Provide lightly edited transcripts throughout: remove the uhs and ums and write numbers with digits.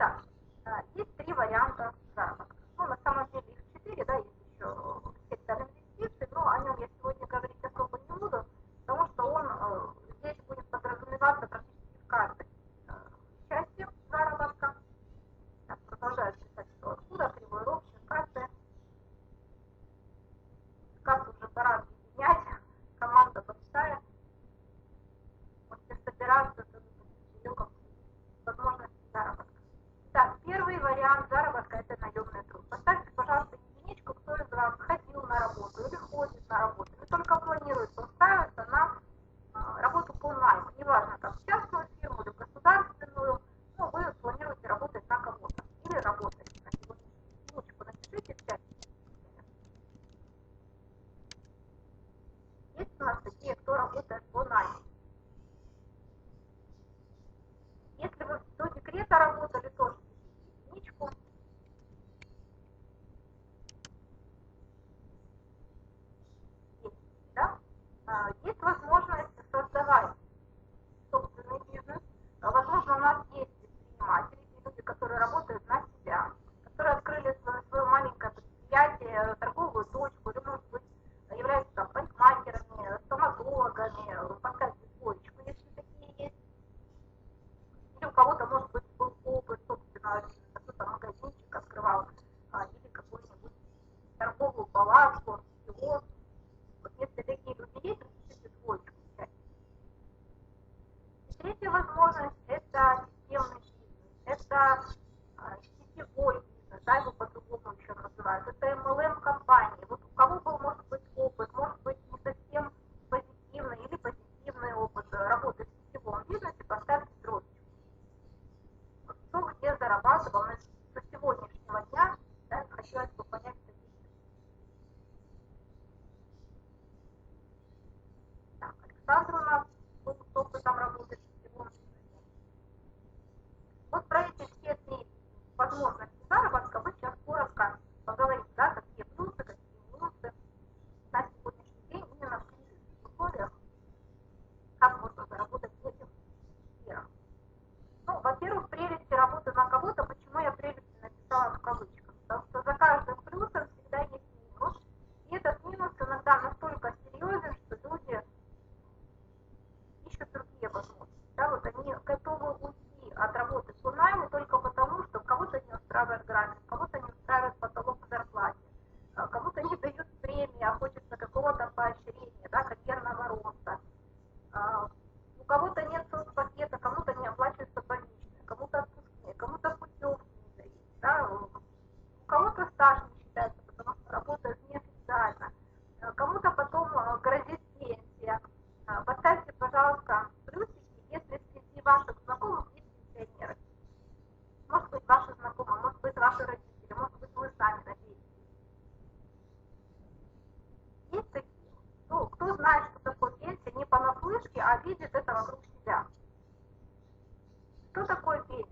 Итак, есть три варианта заработка. Ну, на самом деле их четыре, да, есть еще сектор инвестиций, но о нем я сегодня говорить особо не буду, потому что он здесь будет подразумеваться практически в каждой части заработка. Так, продолжаю писать, что откуда, кривой рог, кассы. Кассу уже пора объединять, команда большая. Можете собираться, возможности заработка. Так, первый вариант заработка – это наемный труд. Поставьте, пожалуйста, единичку, кто из вас ходил на работу или ходит на работу, или только планирует устраиваться на работу по найму. Неважно, там, в частную фирму или государственную, но вы планируете работать на кого-то. Или работаете на сегодняшний день. Единичку напишите в чате. Есть у нас такие, кто работает по найму. Если вы до декрета работали, тоже пишите единичку. Да? Есть возможность создавать собственный бизнес. Возможно, у нас есть предприниматели, люди, которые работают на себя, которые открыли свое маленькое предприятие, торговую точку, или, может быть, являются там парикмахерами, стоматологами, поставьте двоечку, если такие есть. Или у кого-то, может быть, был опыт, собственно, какой-то магазинчик открывал, или какую-нибудь торговую палатку, всего. Вот если такие люди есть, напишите двоечку в чате. И третья возможность – это системный бизнес, это сетевой бизнес, да, его по-другому еще называют, это MLM-компании. Вот у кого был, может быть, опыт, может быть, не совсем позитивный или позитивный опыт работы в сетевом бизнесе, поставьте троечку. Вот кто где зарабатывал, до сегодняшнего дня, да, хотелось бы понять статистику. Так, Александр у нас был с опытом работы в сетевом бизнесе. Вот про эти все три возможности заработка мы сейчас коротко поговорим, да, какие плюсы, какие минусы на сегодняшний день именно в кризисных условиях, как можно заработать в этих сферах. Ну, во-первых, прелести работы на кого-то, почему я прелести написала в кавычках, потому что за каждым плюсом всегда есть минус, и этот минус иногда настолько серьезен, что люди ищут другие возможности. Да, вот они готовы уйти от работы по найму только потому, что кого-то не устраивает график, кого-то не устраивает потолок в зарплате, кому-то не дают премии, а хочется какого-то поощрения, да, карьерного роста. У кого-то нет соцпакета, кому-то не оплачивается больничное, кому-то отпускные, кому-то путевки не дают. Да, у кого-то стаж не считается, потому что работает неофициально, кому-то потом грозит пенсия. Поставьте, пожалуйста, плюсики, если среди ваших знакомых есть пенсионеры. Может быть, ваши знакомые, может быть, ваши родители, может быть, вы сами надеетесь. Есть такие. Ну, кто знает, что такое пенсия, не понаслышке, а видит это вокруг себя. Что такое пенсия?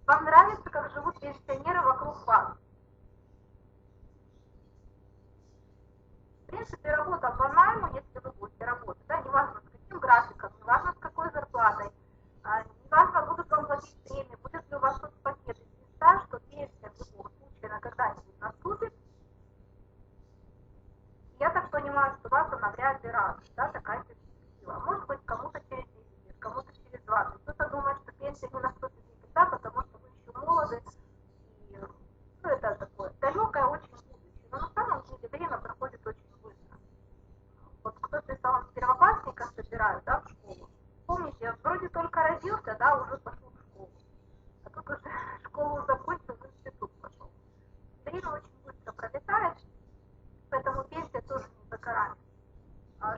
Вам нравится, как живут пенсионеры вокруг вас? В принципе, работа по найму, если вы будете работать, да, неважно с каким графиком, неважно с какой зарплатой, неважно, будут вам платить премии, будет ли у вас соцпакет, если стаж, что пенсия в любом случае она когда-нибудь наступит. Я так понимаю, что вас она вряд ли радует, да, такая перспектива. Может быть, кому-то через 10 лет, кому-то через 20. Кто-то думает, что пенсия не наступит никогда, потому что вы еще молоды, и ну, это такое далекое очень будущее. Но на самом деле время проходит очень быстро. Вот кто писал, с первоклассника собирают, да, в школу. Помните, вроде только родился, да, уже пошел в школу. А тут уже школу закончил, в институт пошел. Время очень быстро пролетает, поэтому пенсия тоже не за горами.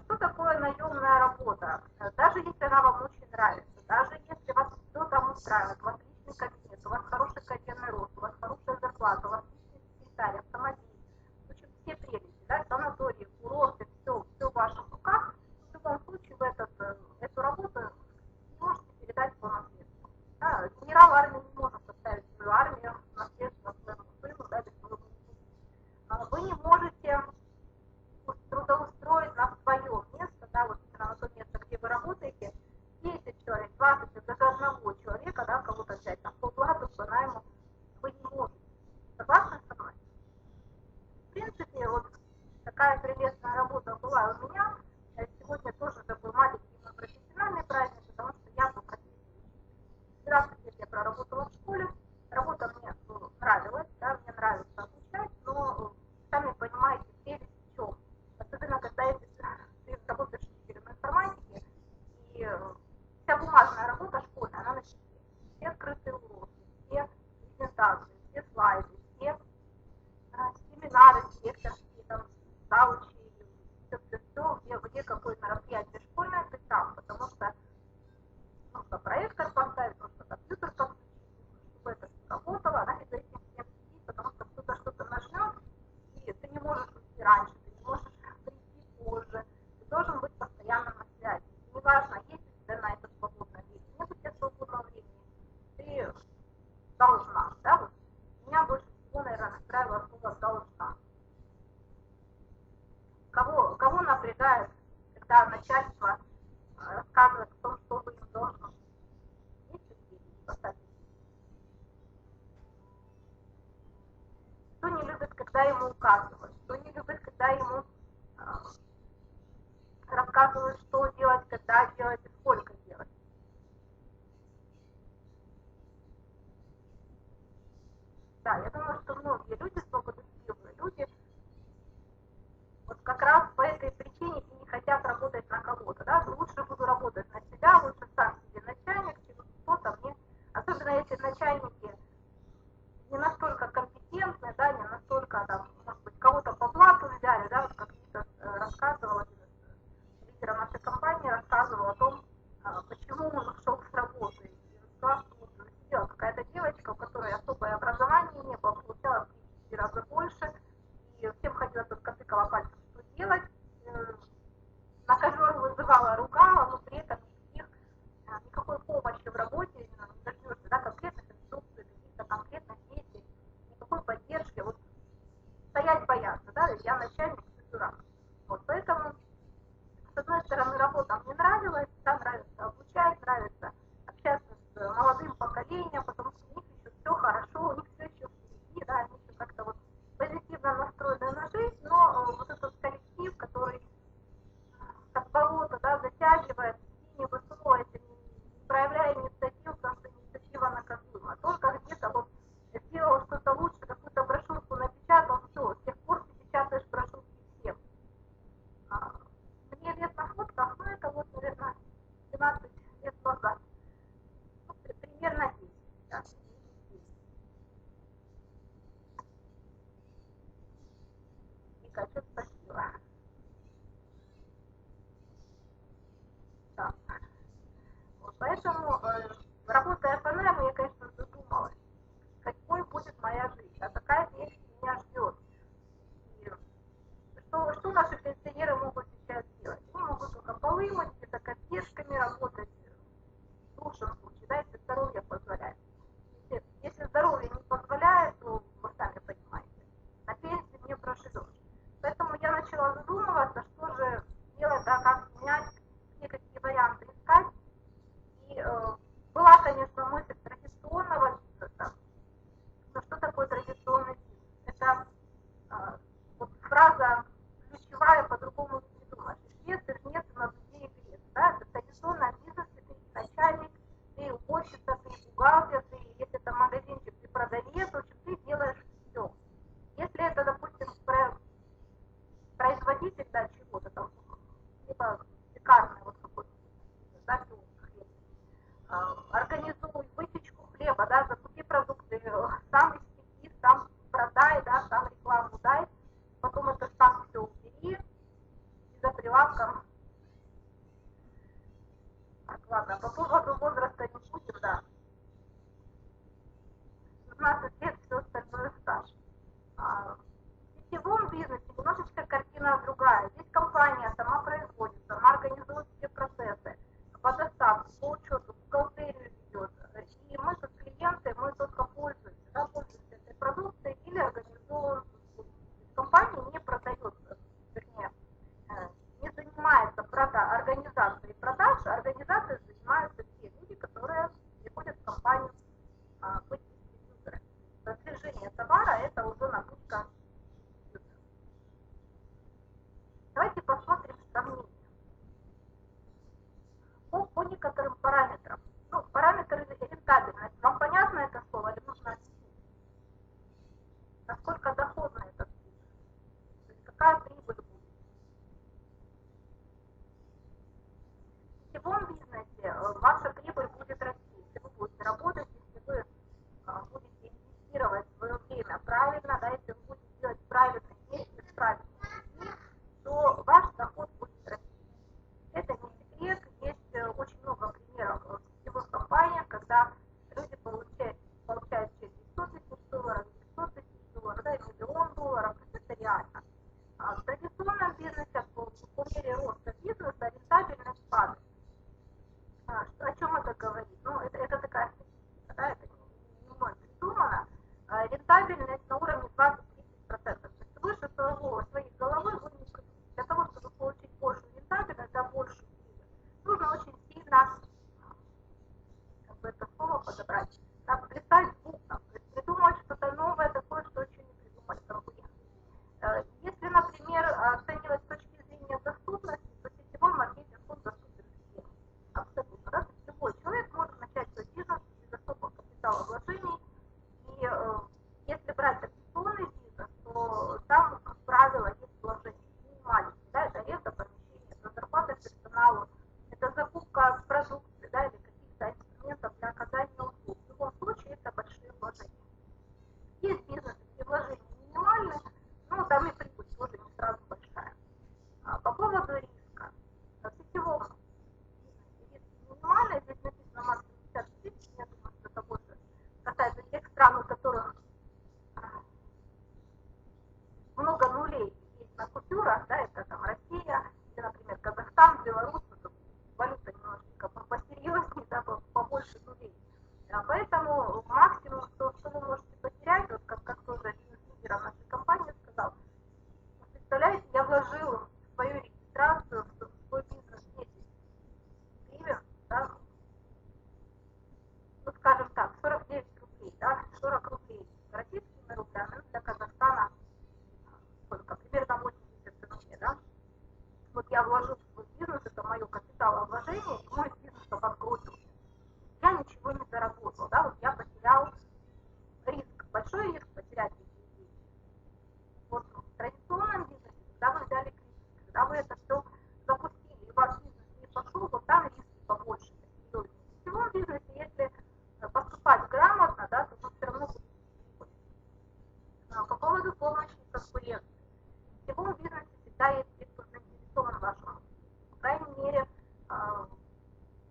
Что такое наемная работа? Даже если она вам очень нравится, даже если вас все там устраивает, у вас личный кабинет, у вас хороший карьерный рост, у вас хорошая зарплата, у вас личный секретарь, автомобиль, в общем, все прелести, да, санатории, курорты, все в ваших руках, в любом случае вы эту работу не можете передать по наследству. Да, генерал армии не может поставить свою армию в наследство своему сыну, да, без своего сына. Вы не можете трудоустроить на свое место, да, вот именно на то место, где вы работаете, все эти что делать, когда делать и сколько делать. Да, я думаю, что многие люди, свободолюбивые люди, вот как раз по этой причине не хотят работать на кого-то, да, лучше буду работать на себя, лучше сам себе начальник, чем кто-то мне, особенно если начальники не настолько компетентны, да, не настолько, там, может быть, кого-то по блату взяли, да, вот как Витас рассказывал, один из лидеров нашей компании рассказывал о том, почему он ушел с работы. И он сказал, что вот сидела какая-то девочка, у которой особое образование не было, получала в 3 раза больше, и всем ходила только тыкала пальцем, что делать, на кожур вызывала, ругала, но при этом никакой помощи в работе не дождешься, да, конкретных инструкций, каких-то конкретных действий, никакой поддержки, вот стоять бояться, да, я начальник, ты дурак. Вот поэтому, с одной стороны, работа мне нравилась, да, нравится обучать, нравится общаться с молодым поколением, потому что у них еще все хорошо, у них все еще впереди, да, они еще как-то вот позитивно настроены на жизнь, но вот этот коллектив, который как болото, да, затягивает, не высовывается, не проявляя инициативу, потому что инициатива наказуема. Только где-то вот сделал что-то лучше, какую-то брошюрку напечатал, все, с тех пор ты печатаешь брошюрки всем. Мне лет на фотках, ну это вот, наверное, 12 лет назад. Ну, примерно 10. Да. Вика, что спросила? Да. Вот поэтому, работая в ФНМ, я, конечно, задумалась, какой будет моя жизнь, а какая жизнь меня ждет. И что наши пенсионеры могут сейчас делать? Они могут только полы мыть, где-то копешками работать, в лучшем случае, да, если здоровье позволяет. Если здоровье не позволяет, то вы сами понимаете, на пенсии не проживешь. Поэтому я начала задумываться, что же делать, да, как менять, где какие варианты искать. И была, конечно, мысль традиционного бизнеса. Но что такое традиционный бизнес? Это вот фраза ключевая, по-другому не придумаешь. Швец, нет, на людей грец. Да? Это традиционный бизнес, ты начальник, ты уборщица, ты бухгалтер, ты, если это магазинчик, ты продавец, в общем, ты делаешь все. Если это, допустим, производитель, да, чего-то там, либо пекарный, вот какой-то, да, хлеб, организуй выпечку хлеба, да, закупи продукты, сам испеки, сам продай, да, сам рекламу дай, потом это сам все убери, и за прилавком. Так, ладно, по поводу возраста не будем, да. 16 лет, все остальное стаж. В сетевом бизнесе немножечко картина другая. Здесь компания сама производит, сама организует все процессы по доставке, по учету, бухгалтерию ведет. И мы как клиенты, мы только пользуемся, да, пользуемся этой продукцией или организуем. Компания не продает, вернее, не занимается организацией продаж, организацией занимаются те люди, которые приходят в компанию быть дистрибьюторами. Продвижение товара – это уже нагрузка. Давайте посмотрим сравнение. По некоторым параметрам. Ну, параметры рентабельности. Вам понятно это слово или нужно объяснить? Насколько доходно этот бизнес? То есть какая прибыль будет? В сетевом бизнесе ваша прибыль будет расти, если вы будете работать, если вы будете инвестировать свое время правильно, да, если вы будете делать правильные действия с правильными людьми, то ваш доход будет расти. Это не секрет, есть очень много примеров в сетевых компаниях, когда люди получают через 100 тысяч долларов, 500 тысяч долларов, да, миллион долларов, это реально. В традиционном бизнесе по мере роста бизнеса рентабельность падает. О чем это говорит? Ну, это такая статистика, да, это не мной придумано. Рентабельность на уровне 20% вложения, и мой бизнес обанкротился. Я ничего не заработал, да, вот я потерял риск, большой риск потерять эти деньги. Вот в традиционном бизнесе, когда вы взяли кредит, когда вы это все запустили, и ваш бизнес не пошел, вот там риски побольше, серьезнее. В сетевом бизнесе, если поступать грамотно, да, то вы все равно будете прибыль. По поводу помощи конкурентов. В сетевом бизнесе всегда есть те, кто заинтересован в вашем. По крайней мере,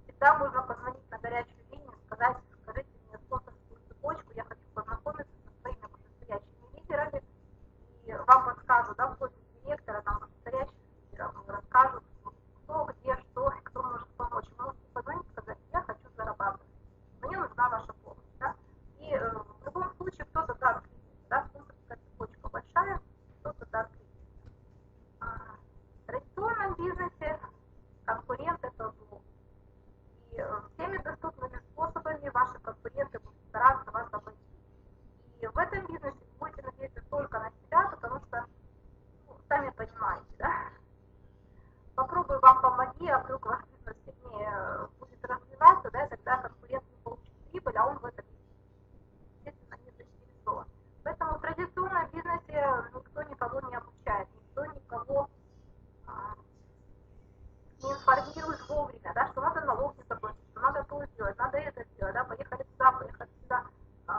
всегда можно позвонить на горячую линию, сказать, скажите мне спонсорскую цепочку, я хочу познакомиться со своими вышестоящими лидерами, и вам подскажут, да, в офис директора, там, вышестоящих лидеров, расскажут, кто, где, что, кто может помочь. Вы можете позвонить и сказать, я хочу зарабатывать, мне нужна ваша помощь, да, и в любом случае кто-то даст кредит, да, спонсорская цепочка большая, кто-то даст кредит. В традиционном бизнесе конкурент это зло. И всеми доступными способами ваши конкуренты будут стараться вас обойти. И в этом бизнесе вы будете надеяться только на себя, потому что, ну, сами понимаете, да? Попробуй вам помоги, а вдруг ваш бизнес сильнее будет развиваться, да, и тогда конкурент не получит прибыль, а он в этом, естественно, не заинтересован. Поэтому в традиционном бизнесе никто никого не обучает, никто никого не информирует вовремя, да, что надо налоги заплатить, что надо то сделать, надо это сделать, да, поехали туда, поехали сюда,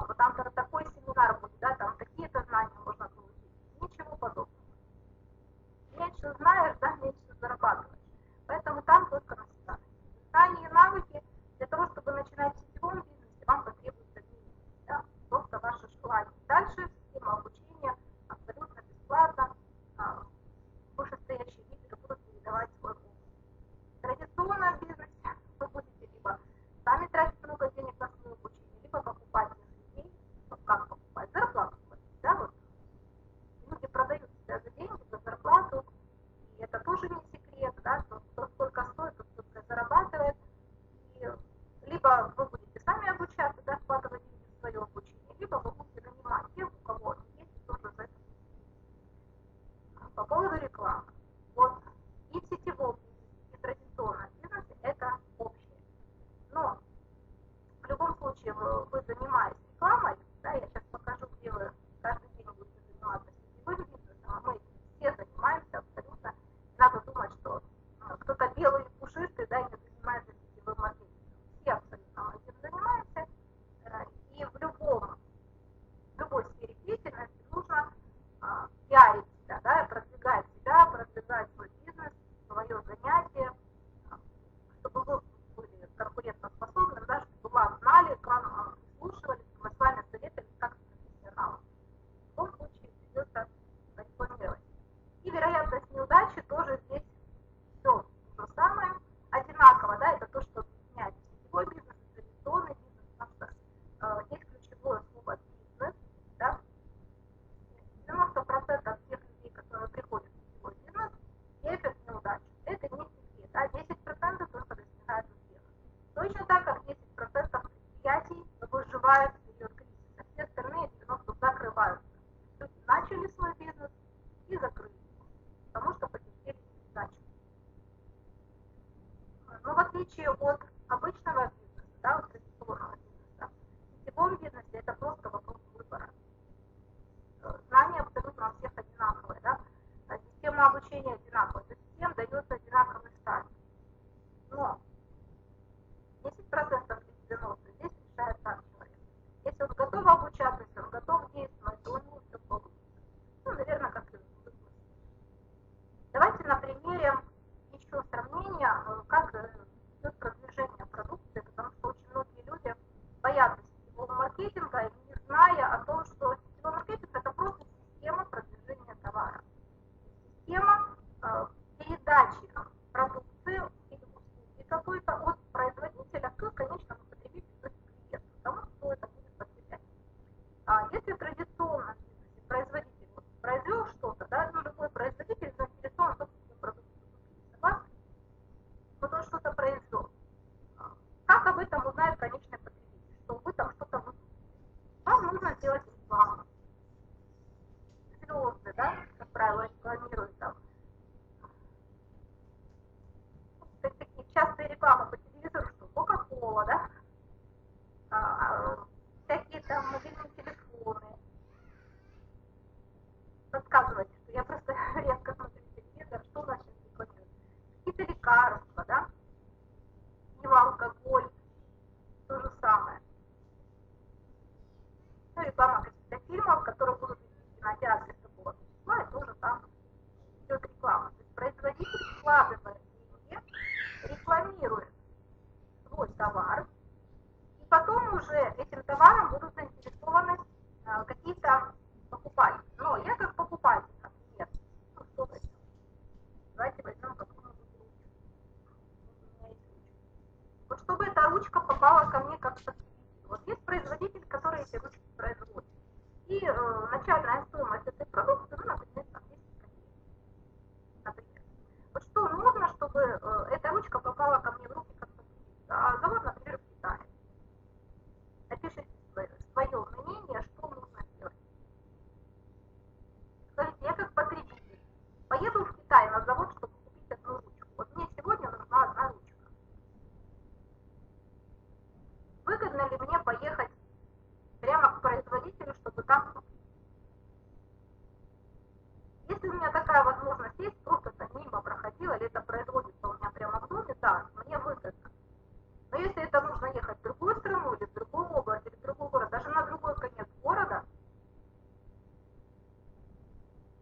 вот там такой семинар будет, да, там такие-то знания можно получить. Ничего подобного. Меньше знаешь, да, меньше зарабатываешь. Поэтому там только на себя. Знания и навыки для того, чтобы начинать в сетевом бизнесе, вам потребуется деньги, да, просто ваше желание. Дальше система обучения абсолютно бесплатно, вышестоящие лидеры будут передавать свой опыт. В традиционном бизнесе вы будете либо сами тратить много денег на свое обучение, либо покупать людей, ну, как покупать, зарплату платить, да, вот. Люди продают себя за деньги, за зарплату, и это тоже не секрет, да, что кто сколько стоит, тот столько зарабатывает, и либо вы будете сами обучаться, да, вкладывать деньги в свое обучение, либо вы будете нанимать тех, у кого есть, и тоже за это. По поводу рекламы. Вот и в сетевом бизнесе, и в традиционном бизнесе это общее. Но в любом случае вы занимаетесь рекламой, да, я сейчас покажу, где вы каждый день будете заниматься сетевым бизнесом, а мы все занимаемся абсолютно. Надо думать, что кто-то белый и пушистый, да, и не занимается сетевым маркетингом. Все абсолютно мы этим занимаемся, и в любой сфере деятельности нужно пиарить себя, да, продвигать себя, продвигать свой бизнес, свое занятие, чтобы вы были конкурентоспособны, да, чтобы вас знали, к вам прислушивались, мы с вами советовались как с профессионалом. В любом случае придется рекламировать. И вероятность неудачи тоже здесь все то же самое, одинаково, да, это то, что объясняет сетевой бизнес, традиционный бизнес, потому что здесь ключевое слово бизнес, да, 90% тех людей, которые приходят в сетевой бизнес, терпят неудачу. Это не секрет, да, 10% только достигают успеха. Точно так, как 10% предприятий выживают в период кризиса, все остальные 90% закрываются. Люди начали свой бизнес и закрыли его, потому что потерпели неудачу. Но в отличие от обычного бизнеса, да, от традиционного бизнеса, в сетевом бизнесе это просто вопрос выбора. Знания абсолютно у всех одинаковые, да? Система обучения одинаковая, то есть всем дается одинаковый старт. Но 10% или 90% здесь решает сам человек. Если он готов обучаться, если он готов действовать, то у него все получится. Ну, наверное, как и в бизнесе. Давайте на примере еще сравнения, как идет продвижение продукции, потому что очень многие люди боятся сетевого маркетинга, не зная о том, что сетевой маркетинг это просто система продвижения товара. Система передачи ко мне как потребитель. Вот есть производитель, который эти ручки производит. И начальная стоимость этой продукции, ну, например, там 10 копеек. Например. Вот что нужно, чтобы эта ручка попала ко мне в руки как потребитель? А завод, например, в Китае. Напишите свое мнение, что нужно делать. Скажите, я как потребитель поеду в Китай на завод, чтобы купить одну ручку. Вот мне сегодня нужна одна ручка. Выгодно ли мне поехать прямо к производителю, чтобы там купить? Если у меня такая возможность есть, просто это мимо проходила, или это производится у меня прямо в доме, да, мне выгодно. Но если это нужно ехать в другую страну, или в другую область, или в другой город, даже на другой конец города,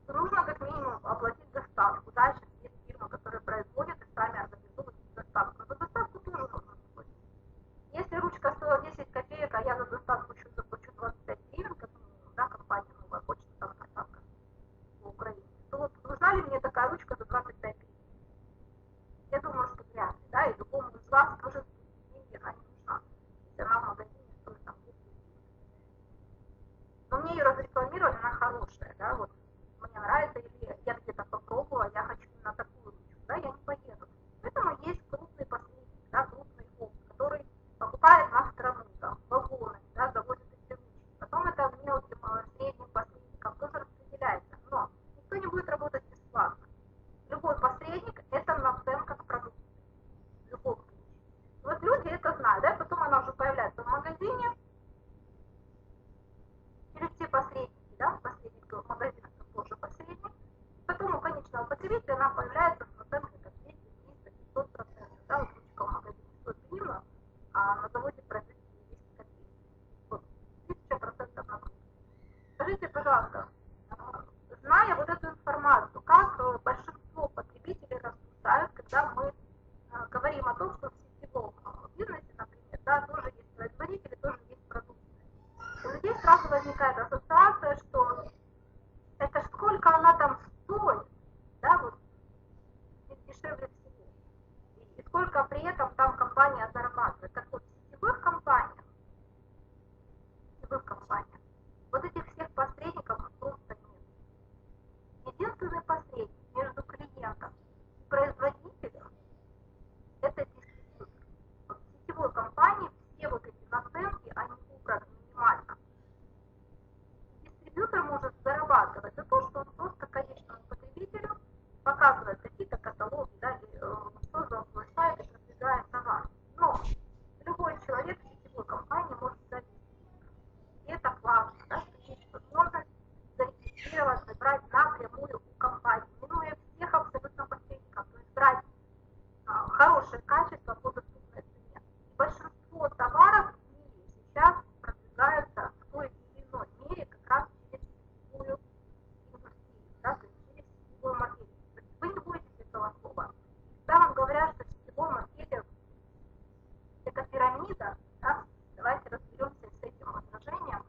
то нужно как минимум оплатить доставку. Дальше есть фирмы, которые производят и сами организуют доставку. Но за доставку тоже нужно заплатить. Если ручка стоила 10 копеек, а я за доставку еще заплачу 25 гривен, как минимум, да, компания «Новая почта», там доставка по Украине, то вот нужна ли мне такая ручка за 25 гривен? Я думаю, что вряд ли, да, и любому из вас тоже деньги она не нужна, если она в магазине стоит там 10 гривен. Но мне ее разрекламировали, она хорошая, да, вот мне нравится, или я где-то попробовала, я хочу именно такую ручку, да, я не поеду. Поэтому есть крупный посредник, да, крупный фонд, который покупает на страну, там, вагоны, да, заводит эти ручки. Потом это мелким, средним посредникам тоже распределяется. Но никто не будет работать бесплатно. Любой посредник – это наценка к продукции. В любом случае. Вот люди это знают, да, потом она уже появляется в магазине, через все посредники, да, посредник в магазинах тоже посредник. Потом у конечного потребителя она появляется с наценкой как 200, 300, 500%. Да, вот ручка в магазине стоит гривну, а на заводе производитель 10 копеек. Вот, 1000% нагрузки. Скажите, пожалуйста, зная вот эту информацию, как большинство потребителей рассуждают, когда мы говорим о том, что в сетевом бизнесе, например, да, тоже есть производители, тоже есть продукты. У людей сразу возникает ассоциация, что это сколько она там стоит, да, вот, дешевле всего. И сколько при этом там компания зарабатывает. Так вот, в сетевых компаниях, вот этих всех посредников просто нет. Единственный посредник между клиентом и производителем – это дистрибьютор. В сетевой компании все вот эти наценки, они убраны минимально. Дистрибьютор может зарабатывать за то, что он просто конечному потребителю показывает какие-то каталоги, да, или создал свой сайт и продвигает товар. Но любой человек в сетевой компании может завести. И это классно, да, что есть возможность зарегистрироваться, брать напрямую у компании, минуя всех абсолютно посредников, то есть брать хорошее качество по доступной цене. И большинство товаров в мире сейчас продвигаются в той или иной мере как раз через сетевую индустрию, да, то есть через сетевой маркетинг. То есть вы не боитесь этого слова. Когда вам говорят, что сетевой маркетинг это пирамида, да, давайте разберемся с этим возражением.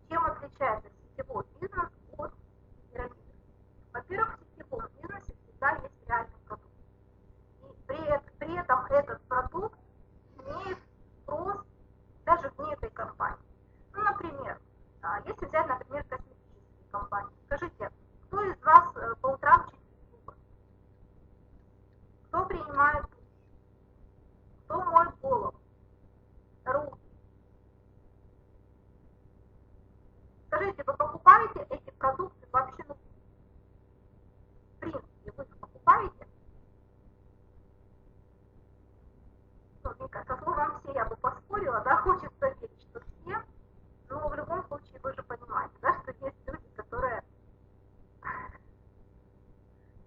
Чем отличается сетевой бизнес от пирамиды? Во-первых, в сетевом бизнесе всегда есть реальный продукт. И при этом этот продукт имеет спрос даже вне этой компании. Ну, например, если взять, например, косметические компании. Скажите, кто из вас по утрам чистит зубы? Кто принимает душ? Кто моет голову? Руки? Скажите, вы покупаете эти продукты вообще, ну, в принципе, вы их покупаете? Ну, мне кажется, словом все я бы поспорила, да, хочется верить, что все, но в любом случае вы же понимаете, да, что есть люди, которые,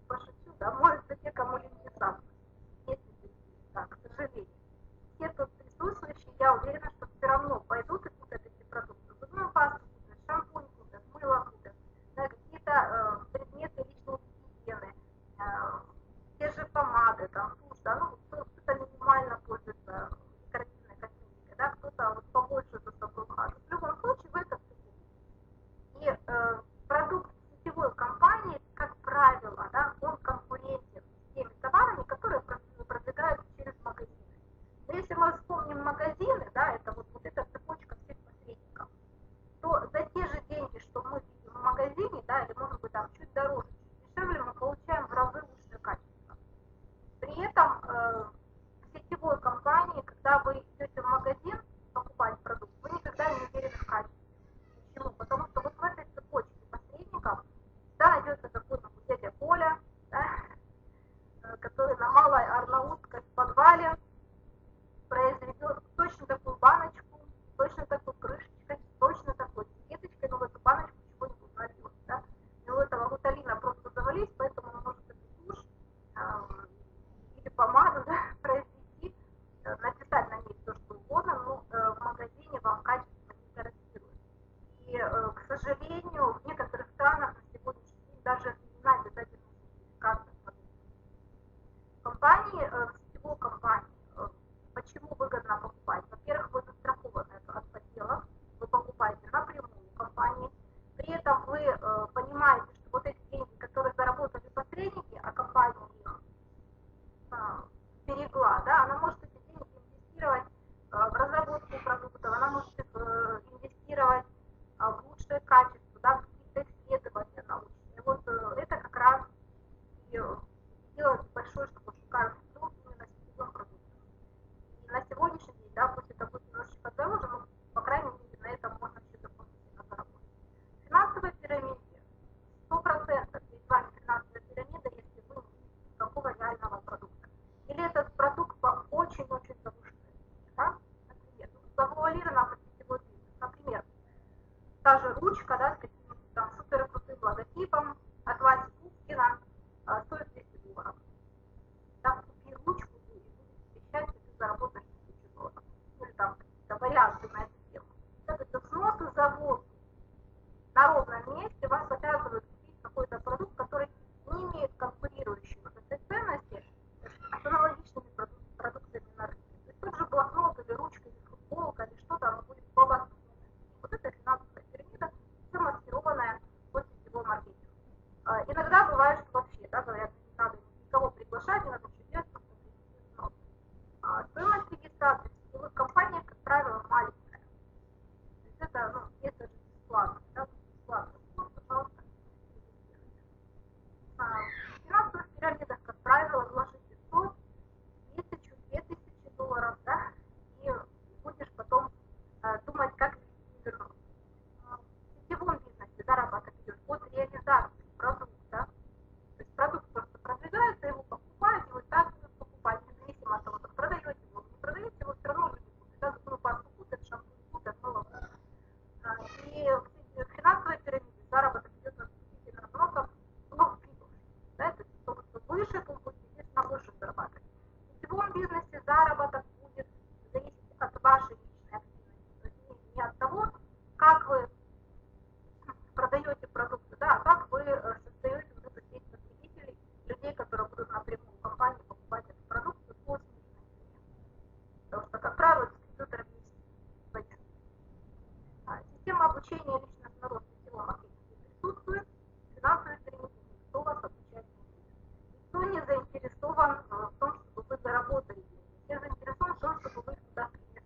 пошучу, да, может те, кому лень если так, к сожалению. Все тут присутствующие, я уверена, что все равно пойдут и купят эти продукты. Зубную пасту купят, шампунь купят, мыло купят, да, какие-то предметы личной гигиены, те же помады, там, тушь, да, ну, кто-то минимально пользуется декоративной косметикой, да, кто-то вот побольше за собой ухаживает. В любом случае, вы это все купите. И продукт сетевой компании, как правило, да, он конкурентен с теми товарами, которые продвигаются через магазины. Но если мы вспомним магазин, Потому что, как правило, дистрибьюторы есть свои. Система обучения личностного роста в сетевом маркетинге присутствует. Финансовые тренинги никто вас обучать не будет. Никто не заинтересован в том, чтобы вы заработали деньги. Все заинтересованы в том, чтобы вы их туда принесли.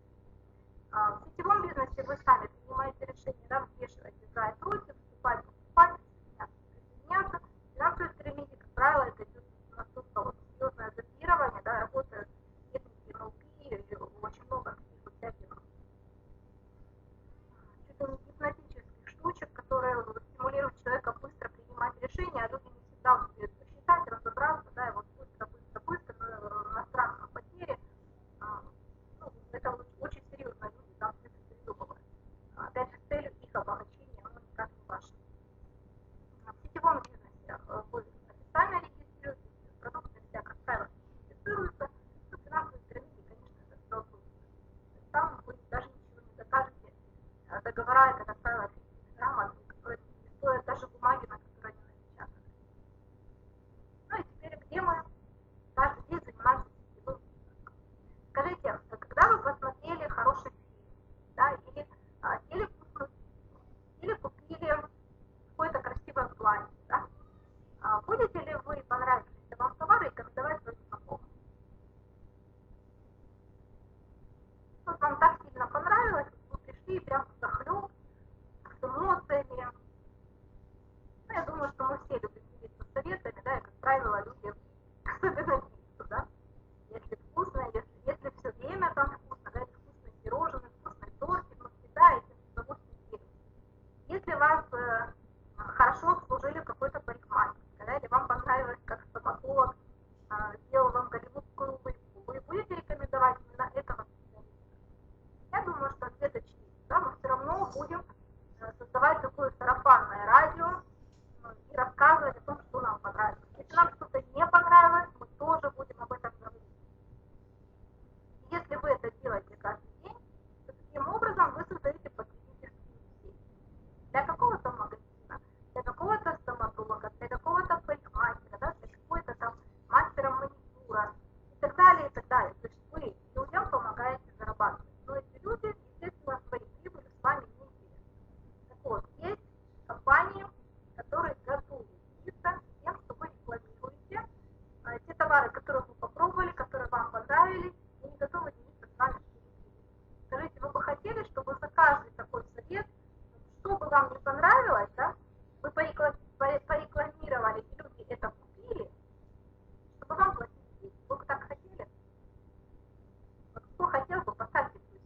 В сетевом бизнесе вы сами принимаете решение, да, взвешиваете за и против, вступать, покупать, присоединяться. Финансовые пирамиды, как правило, это идет настолько вот серьезное зомбирование, да, работают техники НЛП, и очень много таких вот всяких чуть ли не гипнотических штучек, которые стимулируют человека быстро принимать решения, а люди не всегда умеют посчитать, разобраться, да, и вот быстро, на страх, на потери. Ну, это очень серьезно, люди там все это придумывают. Опять же, с целью их обогащения, но никак не ваше. В сетевом бизнесе вы официально регистрируетесь, продукты вся, как правило, сертифицируются, но финансовые пирамиды, конечно, это столкнутся. Там вы даже ничего не докажете. Договора это, как правило, фиктивные грамотные, которые не стоят даже бумаги, на которые они напечатаны. Ну и теперь где мы каждый день занимаемся сетевым бизнесом? Скажите, когда вы посмотрели хороший фильм, да, или съели вкусную пиццу, или купили какое-то красивое платье, да, будете ли вы понравившийся вам товар рекомендовать своим знакомым? Вот вам так сильно понравилось, вы пришли и прям захлеб, с эмоциями. Ну, я думаю, что мы все любим делиться советами, да, и, как правило, люди, особенно пиццу, да, если вкусно, если все время там вкусно, да, если вкусные пирожные, вкусный тортик, мы всегда этим с удовольствием делимся. Если вас хорошо обслужили в какой-то парикмахерской, да, или вам понравилось, как стоматолог сделал вам голливудскую улыбку, вы будете рекомендовать именно этого специалиста? Я думаю, что где-то частично, да, мы все равно будем создавать такое сарафанное радио и рассказывать о том, что нам понравилось. Если нам что-то не понравилось, мы тоже будем об этом говорить. И если вы это делаете каждый день, то таким образом вы создаете потребительскую сеть. Для какого-то магазина, для какого-то стоматолога, для какого-то парикмахера, да, для какой-то там мастера маникюра и так далее, и так далее. То есть вы людям помогаете зарабатывать. Но эти люди, естественно, свои прибыли с вами не делят. Так вот, есть компании, которые готовы делиться тем, что вы рекламируете, те товары, которые вы попробовали, которые вам понравились, и не готовы делиться с вами своими прибылями. Скажите, вы бы хотели, чтобы за каждый такой совет, что бы вам не понравилось, да, вы порекламировали, и люди это купили, чтобы вам платили деньги? Вы бы так хотели? Вот кто хотел бы, поставьте плюс.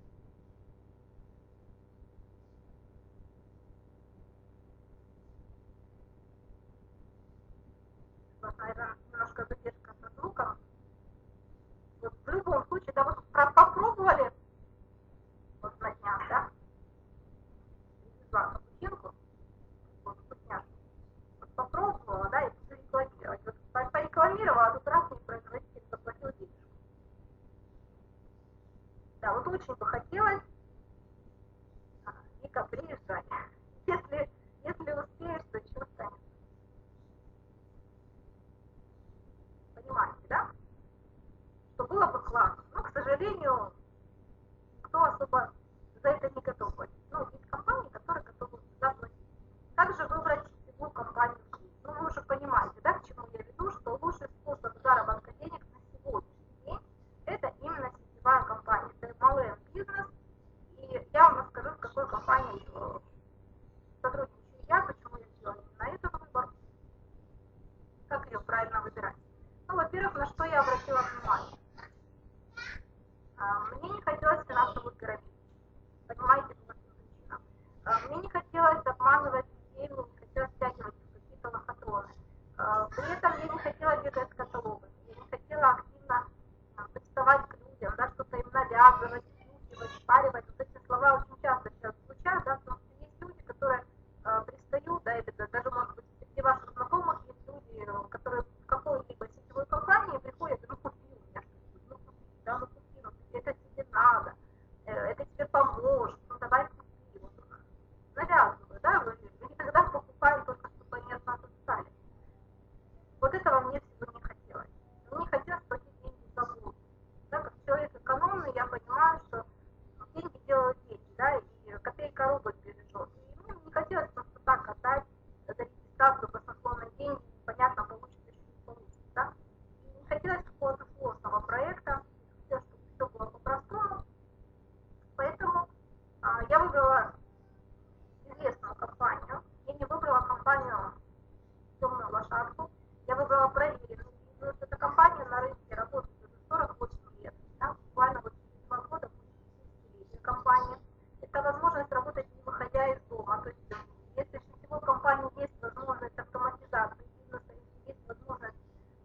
Вот, наверное, немножко задержка со звуком. Вот в любом случае, да, вот попробовали вот на днях, да, привезла капучинку, вот вкусняшку, вот попробовала, да, и буду рекламировать. Вот порекламировала, а тут раз мне производитель заплатил денежку. Да, вот очень бы хотелось, Вика, приезжай. Если успеешь, то что станет? Понимаете, да? Что было бы классно. Но, к сожалению, никто особо за это не готов платить. Ну, есть компании, которые готовы заплатить. Также выбрать сетевую компанию. Ну, вы уже понимаете, да, к чему я веду, что лучший способ заработка денег на сегодняшний день – это именно сетевая компания. Это малый бизнес. И я вам расскажу, с какой компанией сотрудничаю я, почему я сделала именно этот выбор, как ее правильно выбирать. Ну, во-первых, на что я обратила внимание. Мне не хотелось финансовых пирамид. Понимаете, по каким причинам. Мне не хотелось обманывать людей, мне не хотелось стягивать в какие-то лохотроны. При этом я не хотела бегать с каталогами, я не хотела активно приставать к людям, да, что-то им навязывать, втюхивать, спаривать. Вот эти слова очень часто сейчас звучат, да, потому что есть люди, которые пристают, да, или даже, может быть, среди ваших знакомых есть люди, которые в какой-либо сетевой компании приходят, ну купи у меня что-нибудь, ну купи, да, ну купи, ну это тебе надо, это тебе поможет, ну давай купи. Вот, навязываю, да, вы никогда покупаем только, чтобы они от нас отстали. Вот этого мне всего не хотелось. Мне хотелось платить деньги за воду. Так как человек экономный, я поняла, возможность работать не выходя из дома. То есть, если в сетевой компании есть возможность автоматизации бизнеса, если есть возможность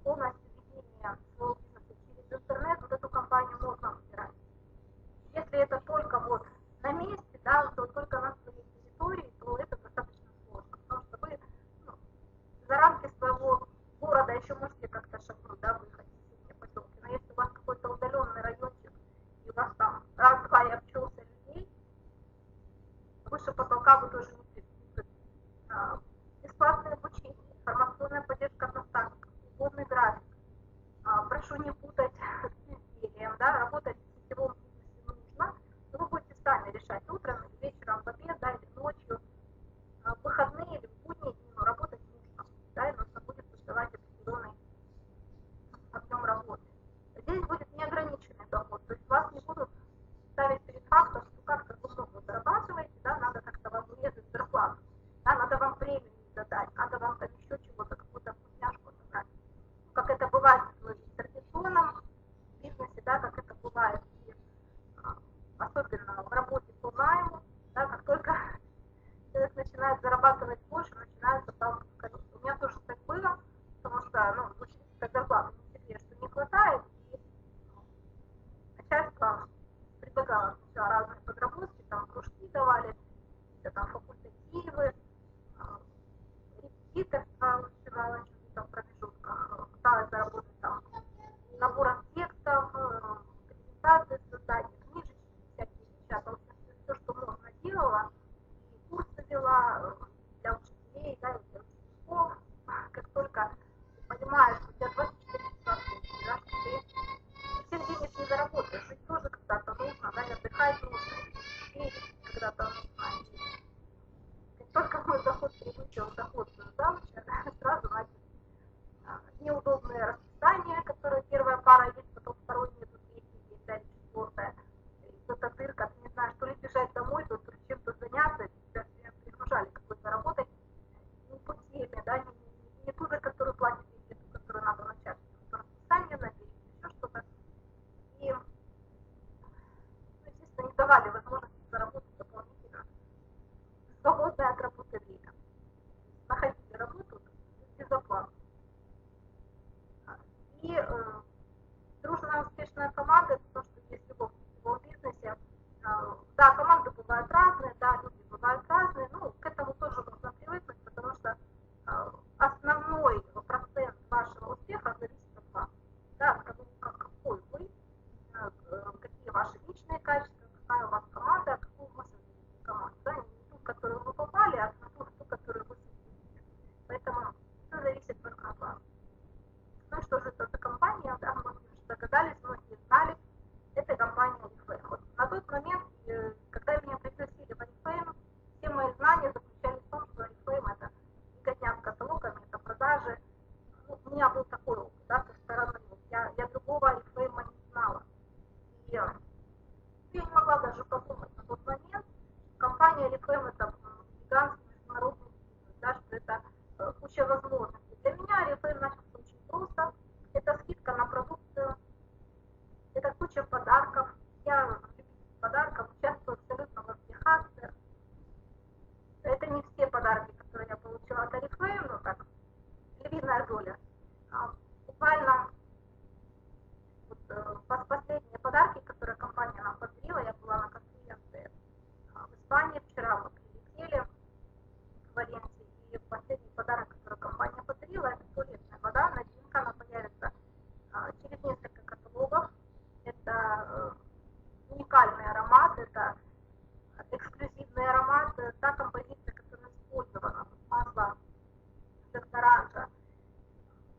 полностью ведения своего бизнеса через интернет, вот эту компанию можно выбирать. Если это только вот на месте, да, то только на своей территории, то это достаточно сложно, потому что вы за рамки своего города еще можете как-то шагнуть, да, выехать в соседние поселки. Но если у вас какой-то удаленный райончик, и у вас там раз-два и обчелся людей, выше потолка вы тоже не придете. Бесплатное обучение, информационная поддержка наставников, свободный график. Прошу не путать с изделием, да, работать в сетевом бизнесе нужно, но вы будете сами решать утром или вечером, в обед, да, или ночью, в выходные или в будние дни, но работать нужно, да, и нужно будет создавать определенный объем работы. Здесь будет неограниченный доход, то есть вас не будут ставить перед фактом, что как-то вы много зарабатываете, да, надо как-то вам урезать зарплату, да, надо вам премию задать, надо вам там еще чего-то, какую-то вкусняшку задать. Как это бывает в традиционном бизнесе, да, как это бывает и особенно в работе по найму, да, как только человек начинает зарабатывать больше, начинается сталкиваться с колесом. У меня тоже так было, потому что, ну, звучит как зарплата, не секрет, что не хватает, и начальство предлагало сначала разные подработки, там кружки давали, какие-то там факультативы, репетиторство успевала в там промежутках, пыталась заработать там набором текстов, презентации создать, книжечки, всякие печатала, все, что можно делала, и курсы вела для учителей, да, и для учеников. Как только ты понимаешь, что у тебя 24 часа в сутки, да, что ты всех денег не заработаешь, жить тоже когда-то нужно, да, и отдыхать нужно, и когда-то нужно. И как только мой доход превысил доход завуча, сразу начали неудобное расписание, которое первая пара есть, потом второй нету, третий день, дальше четвертая. Кто-то дырка, ты не знаешь, то ли бежать домой, то чем-то заняться, тебя пригружали какой-то работой, не по теме, да, не ту, за которую платят деньги, ту, которую надо начать, расписание набить, еще что-то. И, ну, естественно, не давали возможности заработать дополнительно свободное от работы время. Находили работу без оплаты. И дружная успешная команда, это то, что есть в любом сетевом бизнесе. Да, команды бывают разные, да, люди бывают разные, ну, к этому тоже нужно привыкнуть, потому что основной процент вашего успеха зависит от вас. Да, от того, какой вы, какие ваши личные качества, какая у вас команда, какую вы создадите команду. Да, не ту, в которую вы попали, а ту, которую вы создадите. Поэтому все зависит только от вас. Ну что же это за компания, да, многие уже догадались, многие знали, это компания Oriflame. Вот на тот момент, когда меня пригласили в Oriflame, все мои знания заключались в том, что Oriflame это беготня с каталогами, это продажи. Ну, у меня был такой опыт, да, со стороны. Я другого Oriflame не знала. И я не могла даже подумать на тот момент, компания Oriflame это гигантский международный бизнес, да, что это куча возможностей. Для меня Oriflame начался очень просто. Это скидка на продукцию, это куча подарков. Я любитель подарков, участвую абсолютно во всех акциях. Это не все подарки, которые я получила от Oriflame, но так, львиная доля. Буквально вот, последние подарки, которые компания нам подарила, я была на конференции в Испании вчера, мы прилетели в Валенсии, и последний подарок, который компания подарила, это туалетная вода, новинка, она появится через несколько каталогов. Это уникальный аромат, это эксклюзивный аромат, та композиция, которая использована, масло докторанжа,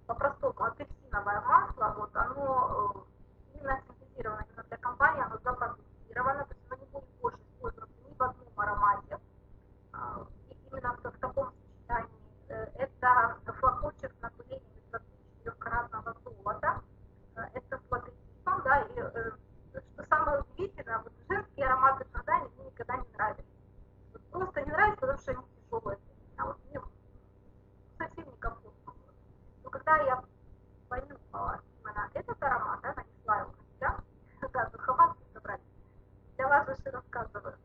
по-простому апельсиновое масло, вот оно именно синтезировано именно для компании, оно запродуцировано, то есть оно не будет больше использоваться ни в одном аромате, и именно в таком сочетании. Это флакончик с напылением из 24-каратного золота, это с логотипом, да, и что самое удивительное, вот женские ароматы продания мне никогда не нравились. Вот просто не нравится, потому что они тяжелые. А вот мне совсем некомфортно было. Но когда я понюхала именно этот аромат, да, нанесла его на себя, да, духоватку собрать, для вас уже рассказываю.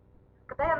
Когда я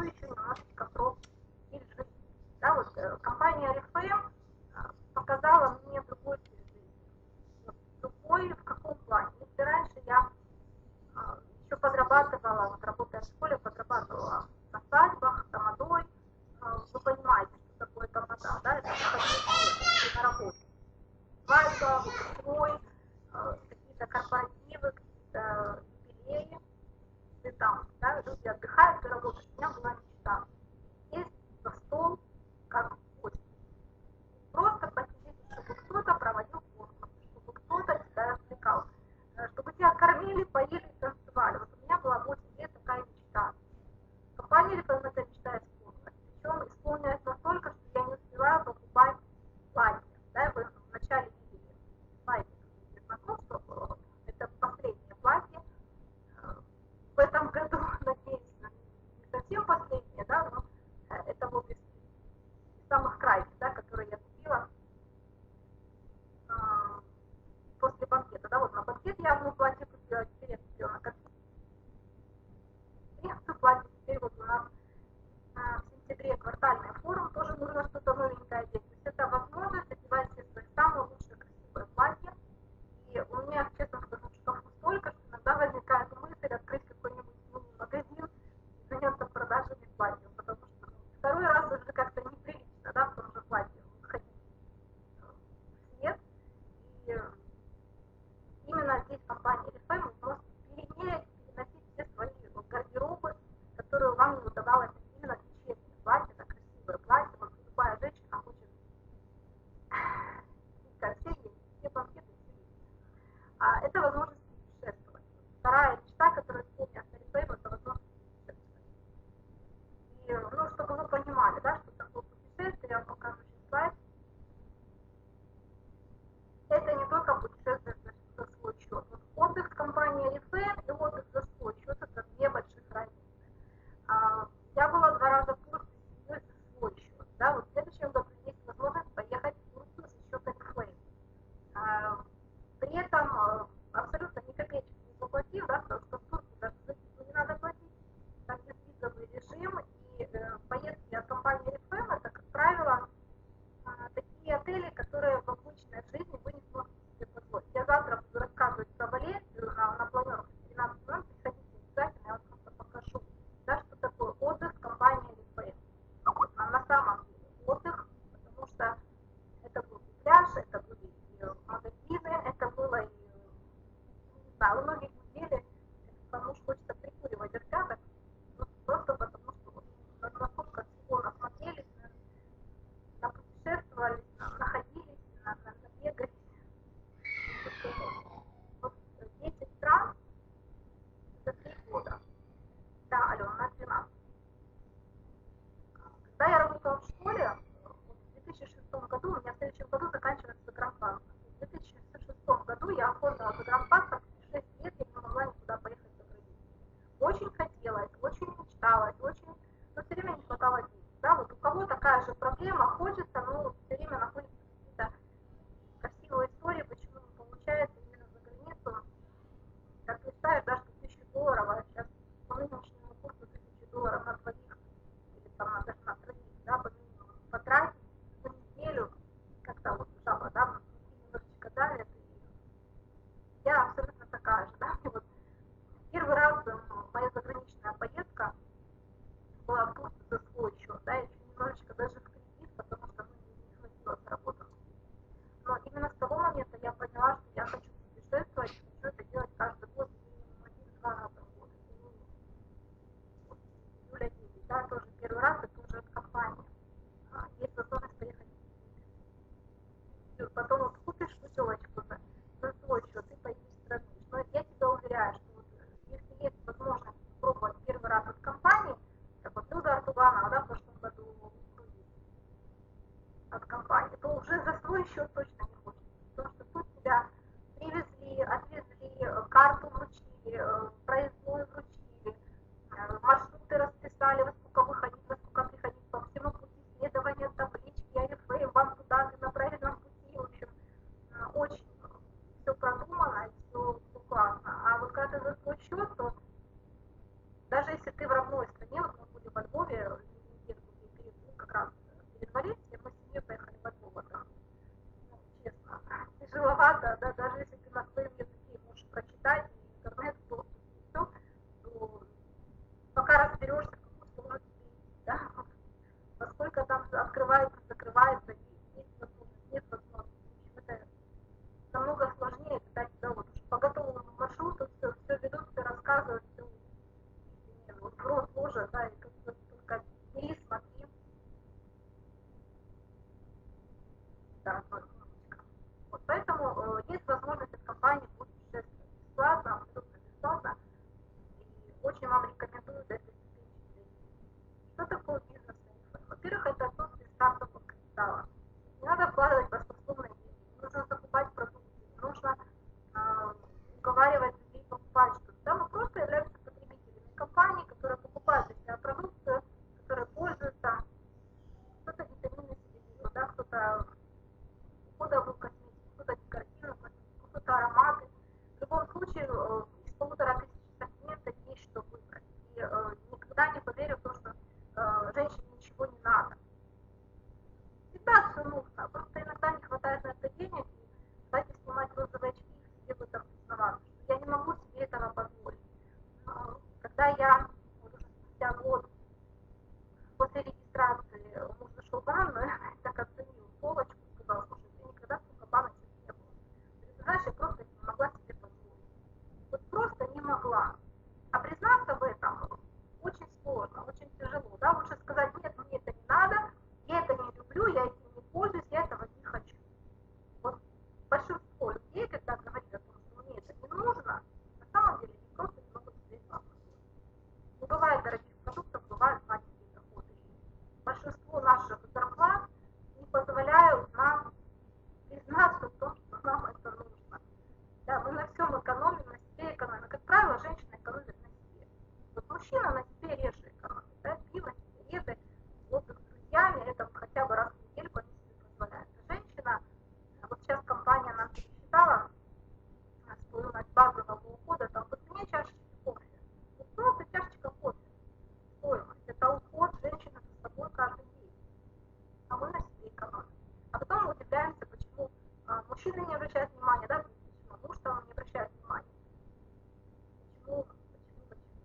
еще немножечко про стиль жизни. Да, вот компания Oriflame показала мне другой стиль жизни. Вот, другой в каком плане? Если раньше я еще подрабатывала, вот работая в школе, подрабатывала на свадьбах, тамадой, вы понимаете, что такое тамада, да, это на работе. Свадьба, выпускной, какие-то корпоративы, какие-то юбилеи, ты там, да, люди отдыхают, ты работаешь. У меня была мечта. Есть за стол, как гость. Просто посидеть, чтобы кто-то проводил конкурс, чтобы кто-то тебя развлекал, чтобы тебя кормили, поили, танцевали. Вот у меня была 8 лет такая мечта. Компания Oriflame эта мечта исполнилась. Причем исполнилась настолько, что я не успеваю покупать платье. Да, вы вначале видели слайд знакомства, это последнее платье. В этом году, надеюсь, не совсем последнее, да, но это вот из самых крайних, да, которые я купила после банкета. Да, вот на банкет я одно платье купила, теперь я купила на конференцию платье, теперь вот у нас в сентябре квартальный форум, тоже нужно что-то новенькое одеть. То есть это возможность одевать все свои самые лучшие красивые платья. И у меня, честно скажу, шкафу столько, что иногда возникает мысль открыть какой-нибудь магазин и заняться продажами платьев, потому что второй раз уже как-то неприлично, да, в том же платье выходить в свет. И именно здесь компания Oriflame может переносить все свои гардеробы, которые вам не удавалось именно вечерние платья, это красивые платья. Вот любая женщина хочет все банкеты, это возможность путешествовать. Вторая мечта, которая исполнилась Oriflame, это возможность путешествовать. И, ну, чтобы вы понимали, да, что такое путешествие, я вам покажу сейчас слайд. Это не только путешествие за свой счет. Вот отдых с компанией Oriflame и отдых за свой счет — это две больших разницы. Я была 2 раза в Турции с семьей за свой счет. Да, вот в следующем году есть возможность поехать в Турцию за счет Oriflame. При этом абсолютно ни копеечки не заплатив, да, потому что в Турции даже за визу не надо платить, там безвизовый режим, и поездки от компании Oriflame — это, как правило, такие отели, которые в обычной жизни вы не сможете себе позволить. Я завтра буду рассказывать про Валенсию на планерке в 13 минут, приходите обязательно, я вам просто покажу, да, что такое отдых с компанией Oriflame. На самом деле отдых, потому что это был и пляж, это были и магазины, это было и, не знаю, у многих недель, потому что хочется прикуривать от ребят, просто потому что вот, насколько всего насмотрелись, напутешествовали, находились, набегались. Вот 10 стран за 3 года. Да, Алена, на 12. Когда я работала в школе, в 2006 году, у меня в следующем году заканчивается загранпаспорт. В 2006 году я оформила загранпаспорт, 6 лет я не могла никуда поехать за границу. Очень хотелось, очень мечталось, очень, но все время не хватало денег. Да, вот у кого такая же проблема, хочется, но все время находятся какие-то красивые истории, почему не получается именно за границу. Как представишь, да, что $1000, а сейчас по нынешнему курсу $1000 на двоих или там даже на троих, да, по минимуму потратить за неделю, как-то вот жаба, да, немножечко давит. И я абсолютно такая же, да, и вот первый раз моя заграничная поездка была в Турцию за свой счет, да, еще немножечко даже в кредит, потому что не хватило с работы. Но именно с того момента я поняла, что я хочу путешествовать, хочу это делать каждый год, минимум 1-2 раза в год. Вот, июля 9, да, тоже первый раз, это уже от компании. Есть возможность поехать в Турцию. Потом вот купишь путевочку за свой счет и поедешь сравнишь. Но я тебя уверяю, что вот, если есть возможность попробовать первый раз от компании, как вот Люда Артуганова, да, в прошлом году от компании, то уже за свой счет точно не хочется. Потому что тут тебя привезли, отвезли, карту вручили, проездную вручили, маршруты расписали, во сколько выходить, во сколько приходить, по всему пути следования, таблички, Oriflame, вам туда, ты на правильном пути, в общем, очень все продумано, все классно. А вот когда ты за свой счет, то даже если ты в родной стране, вот мы были во Львове ничего не надо. Всегда все нужно, просто иногда не хватает на это денег, и давайте снимать розовые очки и себе в этом признаваться, что я не могу себе этого позволить. Когда я уже спустя год после регистрации муж зашел в ванную, так оценил полочку, сказал, слушай, ты никогда столько баночек не было. Ты знаешь, я просто не могла себе позволить. Вот просто не могла. А признаться в этом очень сложно, очень тяжело. Да? Лучше сказать, нет, мне это не надо, я это не люблю, я этим не пользуюсь, я этого не хочу. Вот большинство людей, когда говорят о том, что мне это не нужно, на самом деле они просто не могут себе этого позволить. Не бывает дорогих продуктов, бывают маленькие доходы. Большинство наших зарплат не позволяют нам признаться в том, что нам это нужно. Да, мы на всем экономим, на себе экономим. Как правило, женщина экономит на себе. Вот мужчина на себе реже экономит. Да, пиво, сигареты, отдых с друзьями, это хотя бы раз в недельку они себе позволяют. А женщина, вот сейчас компания нам пересчитала стоимость базового ухода, там по цене чашечки кофе. Вот просто чашечка кофе. Стоимость. Это уход женщины за собой каждый день. А мы на себе экономим. А потом мы удивляемся, почему мужчины не обращают внимания, да, почему муж там не обращает внимания. Почему,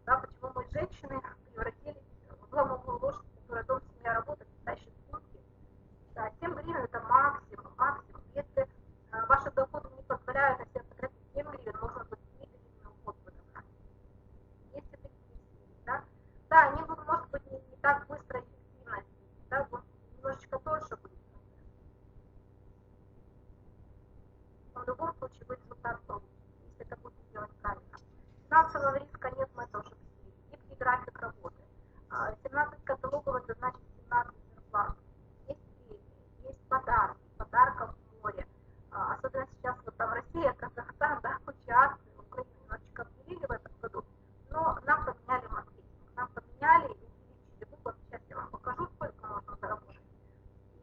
да, почему мы женщины превратились в ломовую лошадь, которая дом, семья, работа, тащит сумки. Да, 7 гривен это максимум, максимум. Если ваши доходы не позволяют на себя потратить 7 гривен, можно быть 3 гривны уход подобрать. Если такие семьи, да. Да, они будут, может быть, не так быстро и эффективно, да, вот немножечко дольше будет. Но в любом случае вы результат получите, если это будете делать правильно. Финансового риска нет, мы тоже объяснили. Гибкий график работы. 17 каталогов, это значит 17 зарплат. Есть премии, есть подарки, подарков в море. Особенно сейчас вот там Россия, Казахстан, да, куча акций, Украину немножечко обделили в этом году. Но нам поменяли маркетинг, нам поменяли и увеличили выплаты. Сейчас я вам покажу, сколько можно заработать.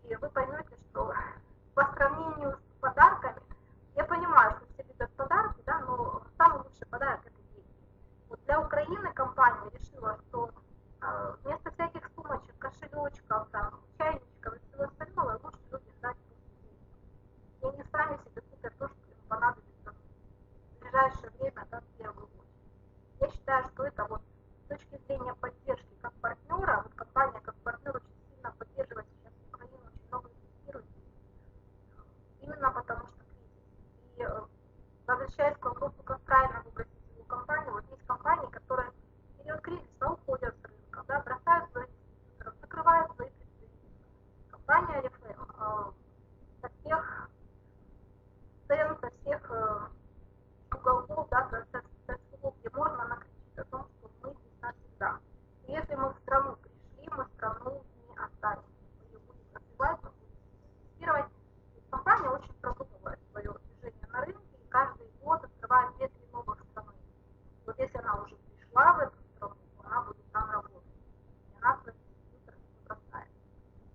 И вы поймете, что по сравнению с подарками, я понимаю, что все любят подарки, да, но самый лучший подарок это деньги. Вот для Украины компания решила, что вместо всяких сумочек, кошелечков, там, чайничков и всего остального лучше людям дать просто деньги. И они сами себе купят то, что им понадобится в ближайшее время, да, в первую очередь. Я считаю, что это вот с точки зрения поддержки как партнера, вот компания как партнер очень сильно поддерживает сейчас Украину, очень много инвестирует именно потому что кризис. И возвращаясь к вопросу, как правильно выбрать сетевую компанию, вот есть компании, которые в период кризиса уходят с рынка, да, бросают своих дистрибьюторов, закрывают свои представительства. Компания Oriflame со всех цен, со всех уголков, да, со всего, где можно, она кричит о том, что мы здесь навсегда. И если мы в страну пришли, мы страну не оставим. Мы ее будем развивать, мы будем инвестировать. Компания очень продумывает свое движение на рынке и каждый год открывает 2-3 новых страны. Вот если она уже пришла в эту страну, то она будет там работать. И она своих дистрибьюторов не бросает.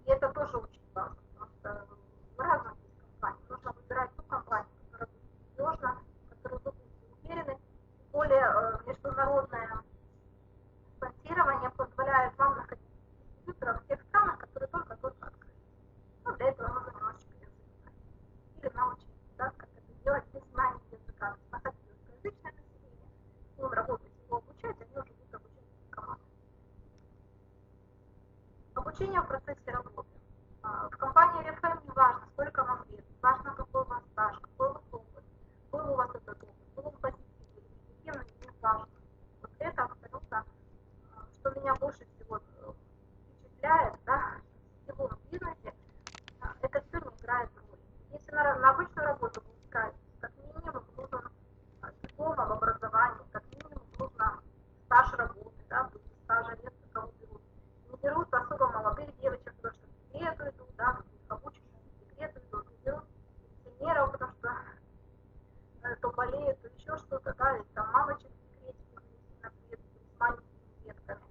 И это тоже очень важно, потому что в разных есть компаний. Нужно выбирать ту компанию, которая будет надежна, в которой вы будете уверены. Тем более международное спонсирование позволяет вам находить дистрибьюторов в тех странах, которые только-только открыли. Ну, для этого нужно немножечко языка. Или научить, да, как это делать без знания языка. Находить русскоязычное население, с ним работать, его обучать, они уже будут обучать команды. Обучение в процессе работы. В компании Oriflame не важно, сколько вам лет, важно, какой у вас стаж, какой у вас опыт, был у вас этот опыт, был он позитивный или негативный, не важно. Вот это абсолютно, что меня больше всего впечатляет, да, в сетевом бизнесе, это все не играет роли. Если на обычную работу вы устраиваетесь, как минимум нужен диплом об образовании, как минимум нужно стаж работы, да, без стажа редко кого берут. Не берут особо молодых девочек, потому что в декрет идут, да, каких обученных в декрет идут, не берут пенсионеров, потому что то болеют, то еще что-то, да, и там мамочек в декрете тоже не сильно приветствуют с маленькими детками.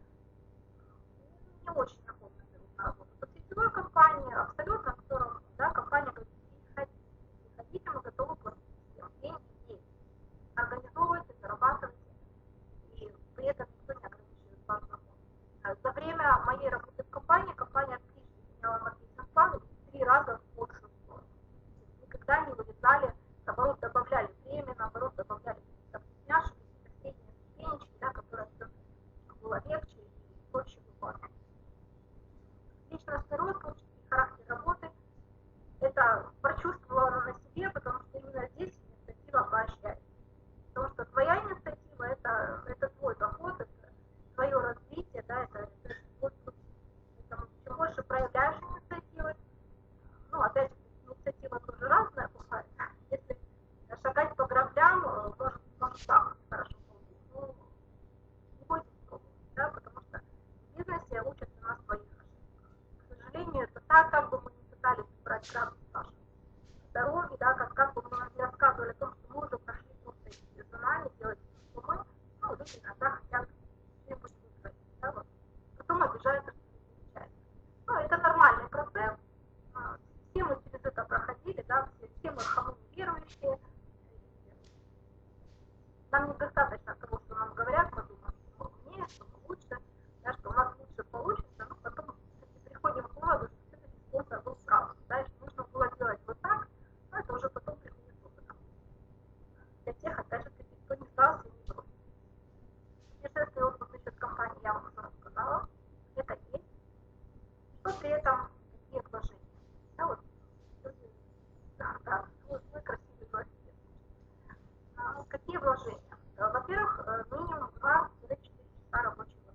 Не очень охотно берут на работу. По сетевой компании абсолютно, в котором, да, компания говорит, приходите, мы готовы платить всем. Деньги есть. Организовывайте, зарабатывайте, и при этом никто не ограничивает ваш доход. За время моей работы в компании компания личностный рост, творческий характер работы. Это прочувствовала она на себе, потому что именно здесь инициатива поощряется. Потому что твоя инициатива это твой доход, это твое развитие, да, это поэтому чем больше проявляешь инициативы, ну, опять же, инициатива тоже разная бывает. Если шагать по граблям, может так хорошо получиться. Ну, не бойтесь пробовать, да, потому что в бизнесе учатся на своих ошибках. К сожалению, это так, как бы мы не пытались брать грабли с нашим здоровьем, да, как бы мы не рассказывали о том, что мы уже прошли просто эти цунами, делать, что мы, ну, люди иногда хотят что-нибудь выбрать, да, вот. Потом обижаются, что не получается. Ну, это нормальный процесс. Все мы через это проходили, да, все мы хамы верующие. Нам недостаточно того, что нам говорят, мы думаем, что мы умнее, что мы лучше, да, что у нас лучше получится, но потом приходим к выводу, что все-таки способ был прав, да, и что нужно было делать вот так, но это уже потом приходит с опытом. Для тех, опять же, кто не сдался и не бросил. Путешествие опыт насчет компании я вам уже рассказала, это есть. Что при этом какие вложения? Да, вот, люди, да, свой красивый велосипед. Какие вложения? Во-первых, минимум 2-4 часа рабочего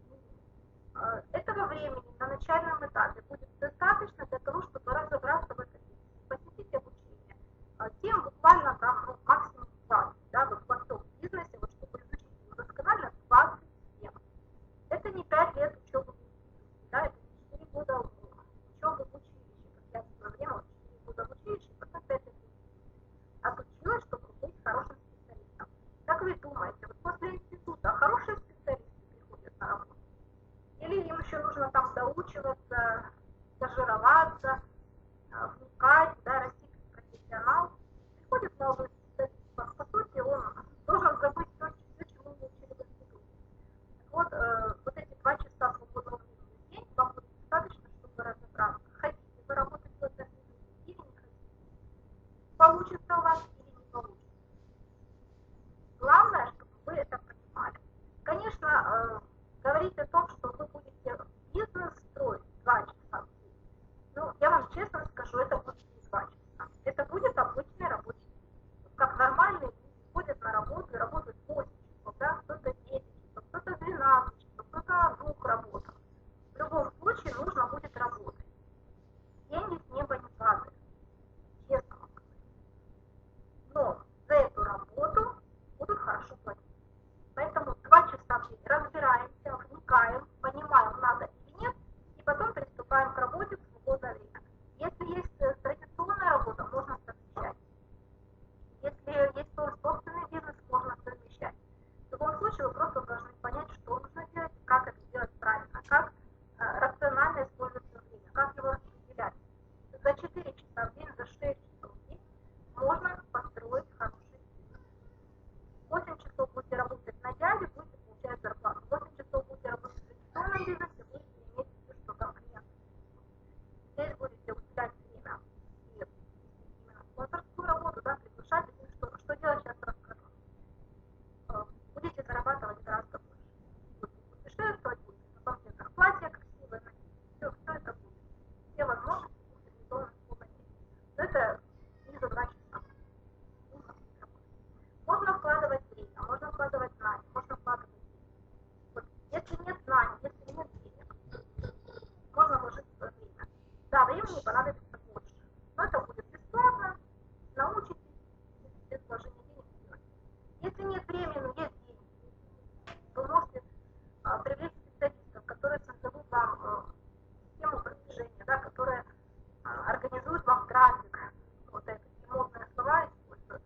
времени. Этого времени на начальном этапе будет достаточно для того, чтобы разобраться в этой теме, посетить обучение. Тем буквально там, ну, максимум 20, да, вот во всем бизнесе, вот, чтобы изучить его досконально, 20 тем. Это не 5 лет учебы в институте, да, это не 4 года учебы в училище, как я в свое время, вот 4 года в училище, потом 5 лет в институте. Отучилась, чтобы быть хорошим специалистом. Как вы думаете, вот после института хорошие специалисты приходят на работу? Или им еще нужно там доучиваться, стажироваться, вникать, да, расти как профессионал? Приходит молодой специалист, по сути, он должен забыть все, чего вы учили в институте. Вот, вот эти 2 часа свободного времени в день вам будет достаточно, чтобы разобраться, хотите вы работать в этом бизнесе или не хотите. Получится у вас или не получится. Главное, чтобы вы это понимали. Конечно, говорить о том, что вы будете бизнес строить 2 часа в день, ну, я вам честно скажу, это будет не 2 часа. Это будет обычный рабочий день. Как нормальные люди ходят на работу и работают 8 часов, да, кто-то 10 часов, кто-то 12 часов, кто-то на 2 работах. В любом случае нужно будет работать. Деньги с неба не падают, честно вам говорю. Но за эту работу будут хорошо платить. Поэтому 2 часа в день разбираемся, вникаем, понимаем, надо или нет, и потом приступаем к работе в свободное время. Если есть традиционная работа, можно совмещать. Если есть собственный бизнес, можно совмещать. В любом случае, вы просто должны понять, что нужно делать, как это делать правильно, как рационально использовать свое время, как его распределять. За 4 часа в день, за 6 часов в день можно построить хороший бизнес. 8 часов будете работать на дяде, будете получать зарплату. 8 часов будете работать в традиционном бизнесе, будете иметь все, что там клиенты. Здесь будете уделять время и именно спонсорскую работу, да, приглашать, что делать, сейчас расскажу. Будете зарабатывать гораздо больше. Будете путешествовать, будете на банкетах платья красивые носить. Все это будет. Все возможности будут реализованы в полной мере. Но это не за 2 часа. Нужно будет работать. Можно вкладывать время, можно вкладывать знания, можно вкладывать деньги. Вот, если нет знаний, если нет денег, можно вложить свое время. Да, времени понадобится больше, но это будет бесплатно, научитесь без вложения денег делать. Если нет времени, но есть деньги, вы можете привлечь специалистов, которые создадут вам систему продвижения, да, которые организуют вам график, вот это модные слова используют.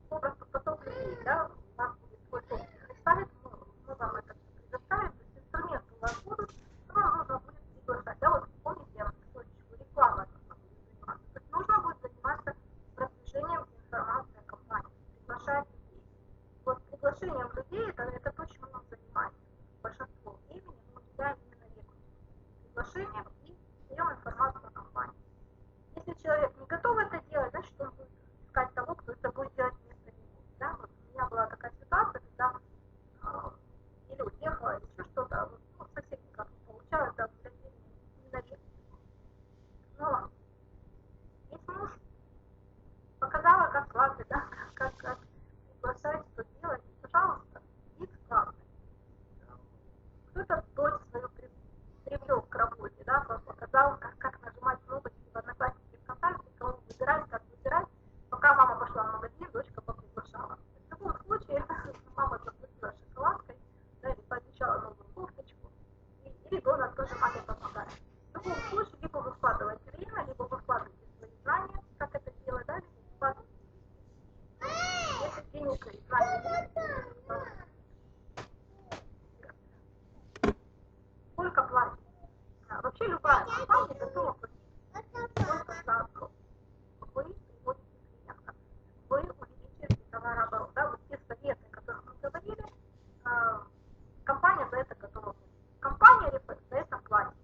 Попросту поток людей, да, у вас будет свой собственный сайт, мы вам это все предоставим, то есть инструменты у вас будут, но вам нужно будет приглашать. Да, вот помните, я вам ссылочку рекламой нужно будет заниматься. То есть нужно будет заниматься продвижением информации о компании, приглашать людей. Вот приглашением людей это то, чем мы занимаемся. Большинство времени мы уделяем именно рекрутингу, приглашением и даем информацию о компании. Если человек не готов это делать, значит он будет искать того, кто это будет делать вместо него. Да? Вот у меня была такая ситуация, когда или уехала, или еще что-то, ну, совсем никак не получалось, да, уделять времени именно Вообще любая компания готова платить только за отброс. Вы приводите клиента, вы увеличиваете товарооборот. Да, вот те советы, о которых мы говорили, компания за это готова платить. Компания за это платит.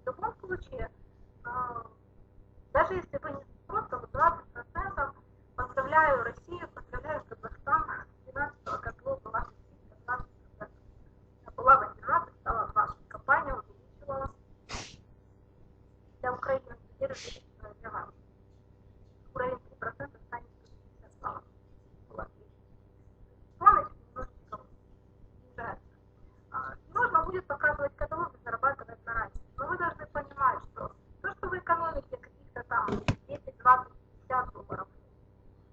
В любом случае, даже если вы не просто 20%, поздравляю Россию, поздравляю Казахстан, с 12 году была скидка 20%. Была 18, стала 20. Компания увеличивала для Украины, теперь увеличивает для вас. Уровень 3% станет 150 баллов. Была планочка немножечко снижается. Нужно будет показывать каталог и зарабатывать на разнице. Но вы должны понимать, что то, что вы экономите каких-то там 10, 20, 50 долларов,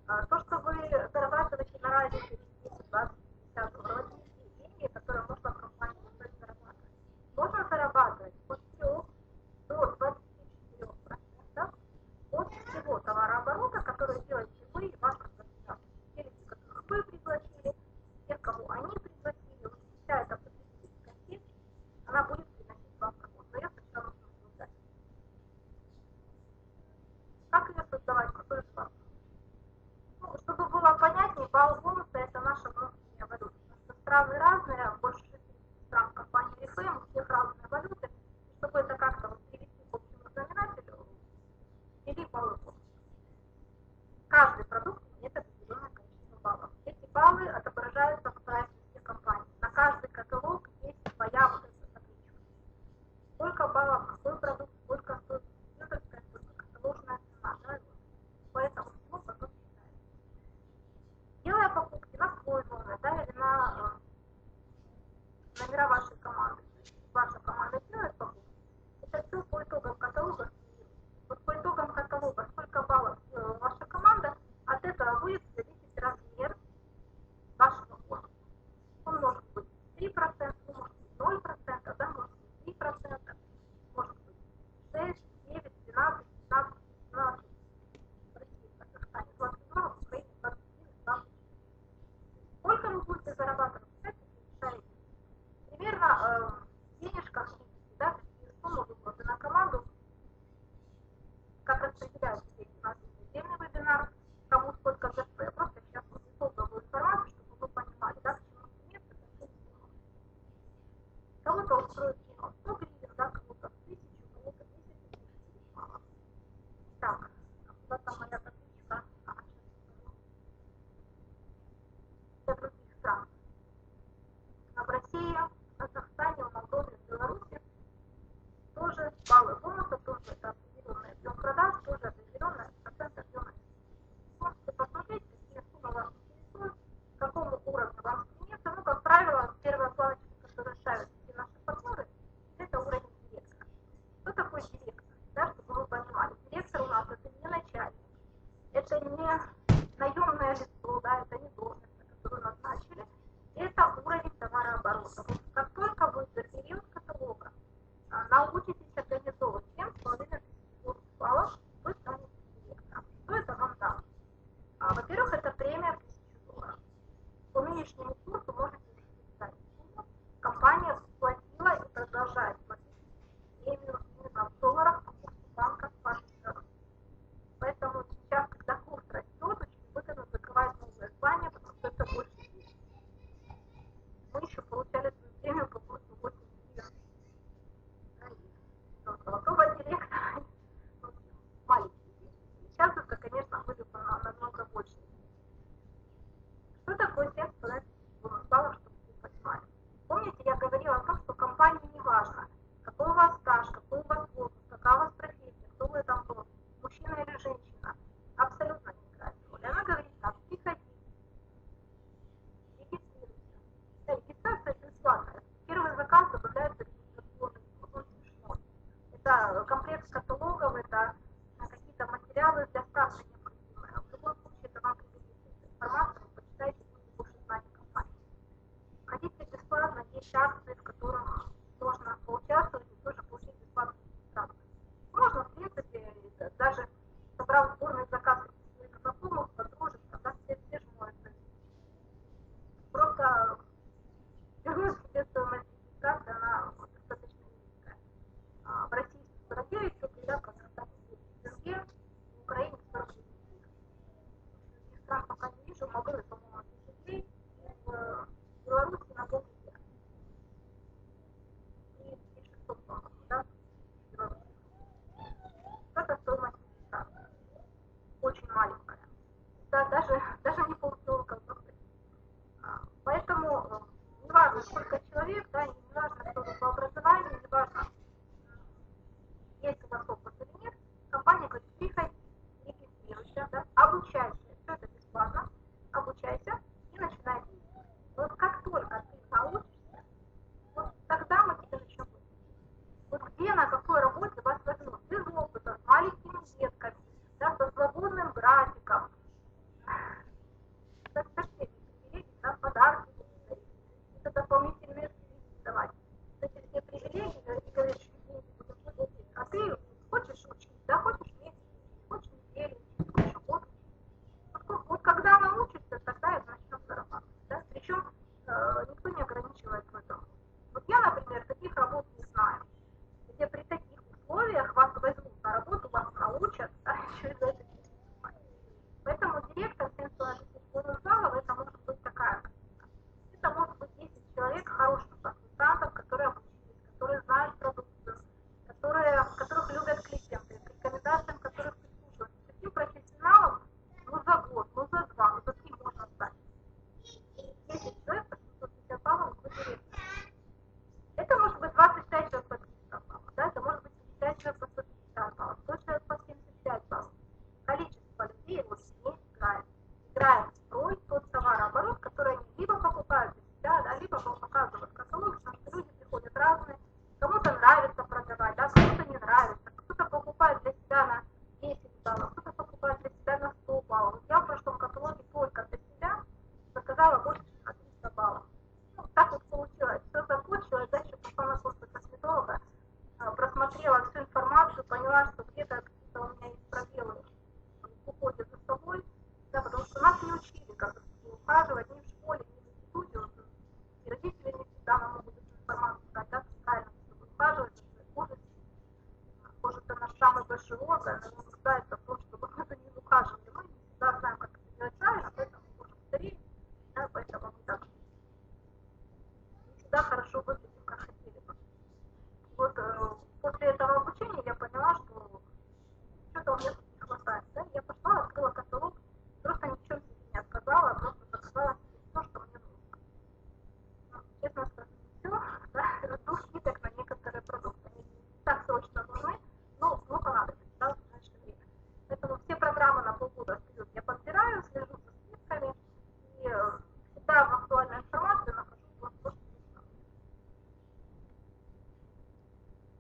то, что вы зарабатываете на разнице 10, 20, 50 долларов, это не те деньги, которые можно в компании зарабатывать. Можно зарабатывать от 3 до 24% от всего товарооборота, который делаете вы и ваш работодатель. Те люди, которых вы пригласили, тех, кого они пригласили, вот вся эта потребительская сеть, она будет приносить вам доход. Но ее сначала нужно создать. Как ее создавать? Какой способ? Ну, чтобы было понятнее, балл бонуса это наша внутренняя валюта. Потому что страны разные, больше 60 стран компании РФМ, у всех разные валюты. И чтобы это как-то вот перевести к общему знаменателю, ввели баллы бонуса. Каждый продукт имеет определенное количество баллов. Эти баллы отображаются в прайсе всех компаний. На каждый каталог есть своя вот эта табличка. Сколько баллов, какой продукт, сколько стоит компьютерская, сколько каталожная цена. Да? Поэтому всего потом считается. Делая покупки на свой номер, да, или на номера вашей команды, ваша команда делает покупки, это все по итогам каталога. Вот по итогам каталога, сколько баллов сделала ваша команда, от этого будет зависеть размер вашего бонуса. Он может быть 3%, может быть 0%, да, может быть 3%, может быть 6, 9, 12, 15, 17. В России, в Казахстане 22, в Украине 21, 24. Сколько вы будете зарабатывать, кстати, решаете. Примерно в денежках видите, да, какие суммы выплаты на команду, как распределяются деньги. У нас есть отдельный вебинар, кому сколько ГСП. Я просто сейчас высокую информацию, чтобы вы понимали, да, к чему стремиться, какие суммы. Кого-то устроит кино 100 гривен, да, кого-то 1000, кого-то 10 тысяч мало. Так, куда там моя табличка? Ага, сейчас покажу. Для других стран. В России, в Казахстане, в Молдове, в Беларуси тоже баллы бонуса, тоже это определенный объем продаж, тоже определенный процент объема. Можете посмотреть, какие суммы вас интересуют, к какому уровню вам стремиться. Ну, как правило, первая планочка, которую ставят все наши партнеры, это уровень директора. Что такое директор? Да, чтобы вы понимали, директор у нас это не начальник, это не наемное лицо, да, это не должность, которую назначили, это уровень товарооборота. Вот как только вы за период каталога научитесь организовывать 7,5 тысяч баллов, вы станете директором. Что это вам даст? Во-первых, это премия в 1000 долларов. По нынешнему курсу можете представить сумму. Компания платила и продолжает платить премию в долларах по курсу банка с вашей стороны. Поэтому сейчас, когда курс растет, очень выгодно закрывать новые здания, потому что это больше денег. Мы еще получали свою премию по курсу 8 гривен. Золотого директора, маленькие деньги. Сейчас это, конечно, будет намного больше. Что такое 7,5 тысяч баллов, чтобы вы понимали? Помните, я говорила о том, что компании не важно, какой у вас стаж, какой у вас возраст, какая у вас профессия, кто вы там был, мужчина или женщина. Абсолютно не играет роли. Она говорит так: приходи, регистрируйся. Да, регистрация бесплатная. Первый заказ добавляется регистрационный код, он смешной. Это комплект каталогов, это какие-то материалы для старта необходимые. В любом случае, это вам пригодится информация, вы почитайте, будете больше знать о компании. Входите бесплатно, есть акции, в которых можно поучаствовать и тоже получить бесплатную регистрацию. Можно, в принципе, даже собрав сборный заказ своих знакомых, подружек, когда все же может просто вернуть многое нуждается в том, чтобы мы за ним ухаживали. Мы не всегда знаем, как это делать правильно, поэтому мы стареем, да, поэтому мы так не всегда хорошо выглядим, как хотели бы. Вот после этого обучения я поняла, что что-то у меня тут не хватает. Да? Я пошла, открыла каталог, просто ничего себе не отказала, просто заказала себе все, что мне нужно. Ну, честно скажу, не все, да, жду скидок на некоторые продукты. Они не так срочно нужны, но понадобится, да, в ближайшее время. Поэтому все программы на полгода вперед я подбираю, слежу за скидками и всегда в актуальной информации нахожу вот то, что нужно.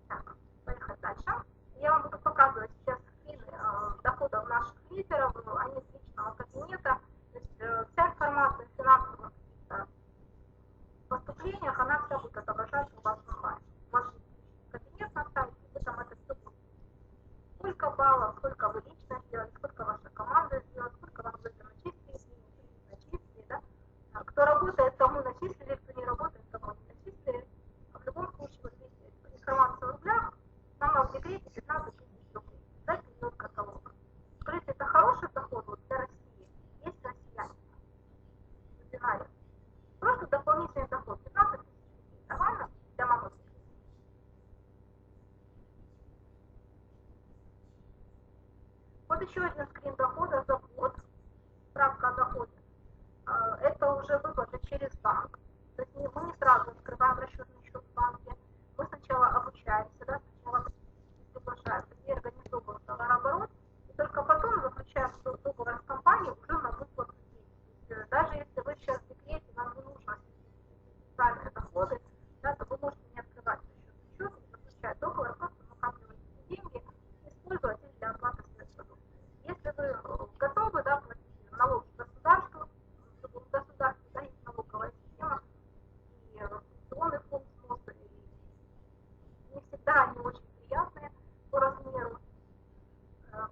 Так, поехать дальше. Я вам буду показывать сейчас скрины доходов наших лидеров, они с личного кабинета. То есть вся информация о финансовых поступлениях, она вся будет отображаться у вас онлайн. У вас есть кабинет на сайте, вы там это все будет. Сколько баллов, сколько вы лично сделали, сколько ваша команда сделала, сколько вам за это начислили, не начислили, да? Кто работает, тому начислили, кто не работает, тому не начислили. А в любом случае, вот видите, информация в рублях, нам в декрете 15 тысяч рублей за период каталога. Скажите, это хороший доход вот для России? Есть россияне в вебинаре? Просто дополнительный доход, 15 тысяч рублей. Нормально для мамы? Вот еще один скрин дохода за год, справка о доходе. Это уже выплата через банк. То есть мы не сразу открываем расчетный счет в банке. Мы сначала обучаемся, да, сначала приглашаем, где организовываем товарооборот, и только потом заключаем договор с компанией уже на выплату денег. Даже если вы сейчас в декрете, вам не нужно специальные доходы, да, то вы можете не открывать расчетный счет, не заключать договор, просто накапливать деньги и использовать их для оплаты своих продуктов. Если вы готовы, да, платить налог государству, чтобы у государства, да, есть налоговая система и пенсионный фонд СМОСа, и не всегда они очень приятные по размеру,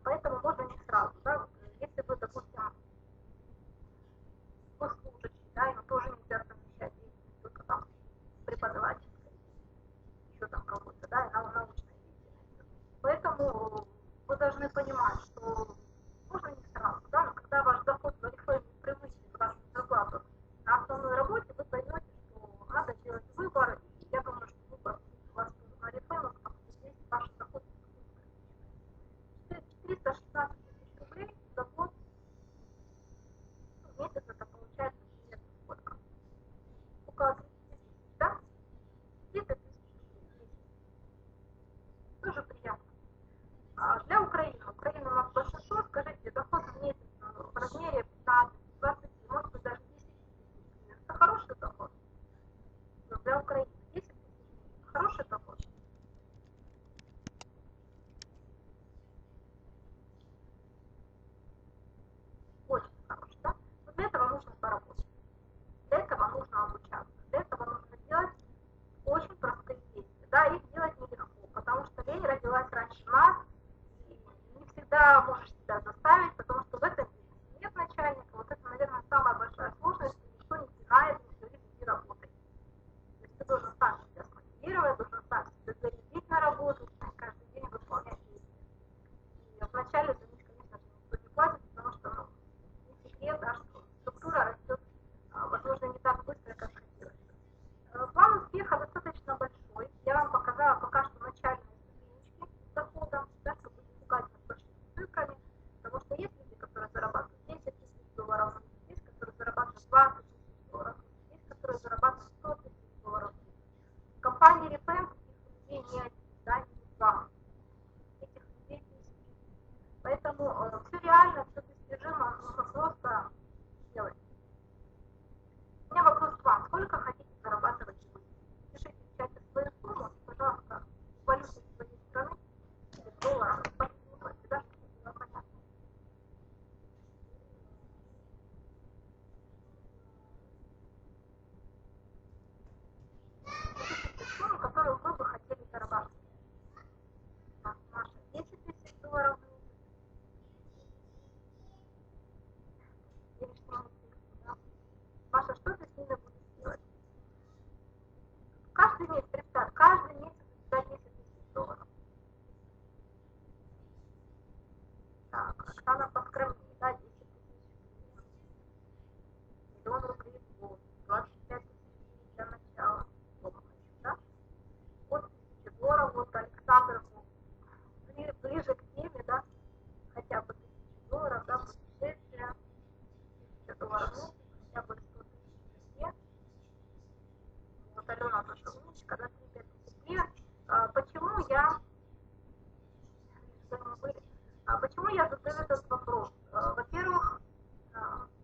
поэтому можно не сразу, да, если вы, допустим, госслужащий, да, ему тоже нельзя совмещать деятельность, только там преподавательской, еще там какой-то, да, и научной деятельности. Поэтому вы должны понимать, что можно не сразу, да, но когда ваш доход в Oriflame превысит вашу зарплату на основной работе, вы поймете, что надо делать выбор, и я думаю, что выбор у вас тоже на Oriflame, потому что здесь ваш доход не 416 тысяч рублей за год, в месяц это получается примерно сколько? Около 30 тысяч, да? 30 тысяч рублей в месяц. Тоже приятно. Для Украины. Украина у нас большинство, скажите, доход в месяц в размере 15, 20, может быть даже 10 тысяч. Это хороший доход. Но для Украины 10 тысяч – хороший доход. Очень хороший, да? Но для этого нужно поработать. Для этого нужно обучаться. Для этого нужно делать очень простые действия. Да, их делать нелегко, потому что лень родилась раньше нас, и не всегда можешь себя заставить, потому что в этом бизнесе нет начальника. Вот это, наверное, самая большая сложность, что никто не пинает, не говорит, иди работай. То есть ты должен сам себя смотивировать, должен сам себя зарядить на работу, каждый день выполнять действия. И вначале за них, конечно же, никто не платит, потому что, ну, не секрет, да, что структура растет, возможно, не так быстро, как хотелось бы. План успеха достаточно большой. Я вам показала пока что начальные ступенечки дохода, да, чтобы не пугать нас большими цифрами, потому что есть люди, которые зарабатывают 10 тысяч долларов, есть, которые зарабатывают 20 тысяч долларов, есть, которые зарабатывают 100 тысяч долларов. В компании Reflame таких людей не один, да, не два. Этих людей тысячи. Поэтому все реально, все достижимо, нужно просто делать. У меня вопрос к вам. Сколько хотите зарабатывать вы? Пишите в чате свою сумму и, пожалуйста, в валюте своей страны или в долларах подписывайте, да, чтобы было понятно. Напишите сумму, которую вы бы хотели зарабатывать. Так, Маша, 10 тысяч долларов в месяц. Или что-нибудь, да? Маша, что ты с ними будешь делать? Каждый месяц, представь, каждый месяц у тебя 10 тысяч долларов. тоже умничка, да, 3-5 почему я, почему я задаю этот вопрос? Во-первых,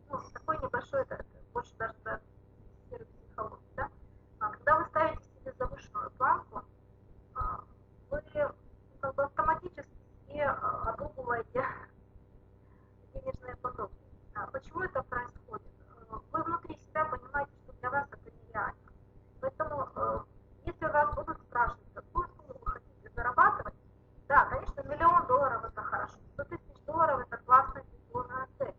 ну, такой небольшой, это больше даже за сферу психологии, да? Когда вы ставите себе завышенную планку, вы как бы автоматически себе обрубываете денежные потоки. Почему это происходит? Вы внутри себя понимаете, что для вас это нереально. Поэтому, если вас будут спрашивать, какую сумму вы хотите зарабатывать, да, конечно, $1 000 000 это хорошо, $100 000 это классная безусловная цель.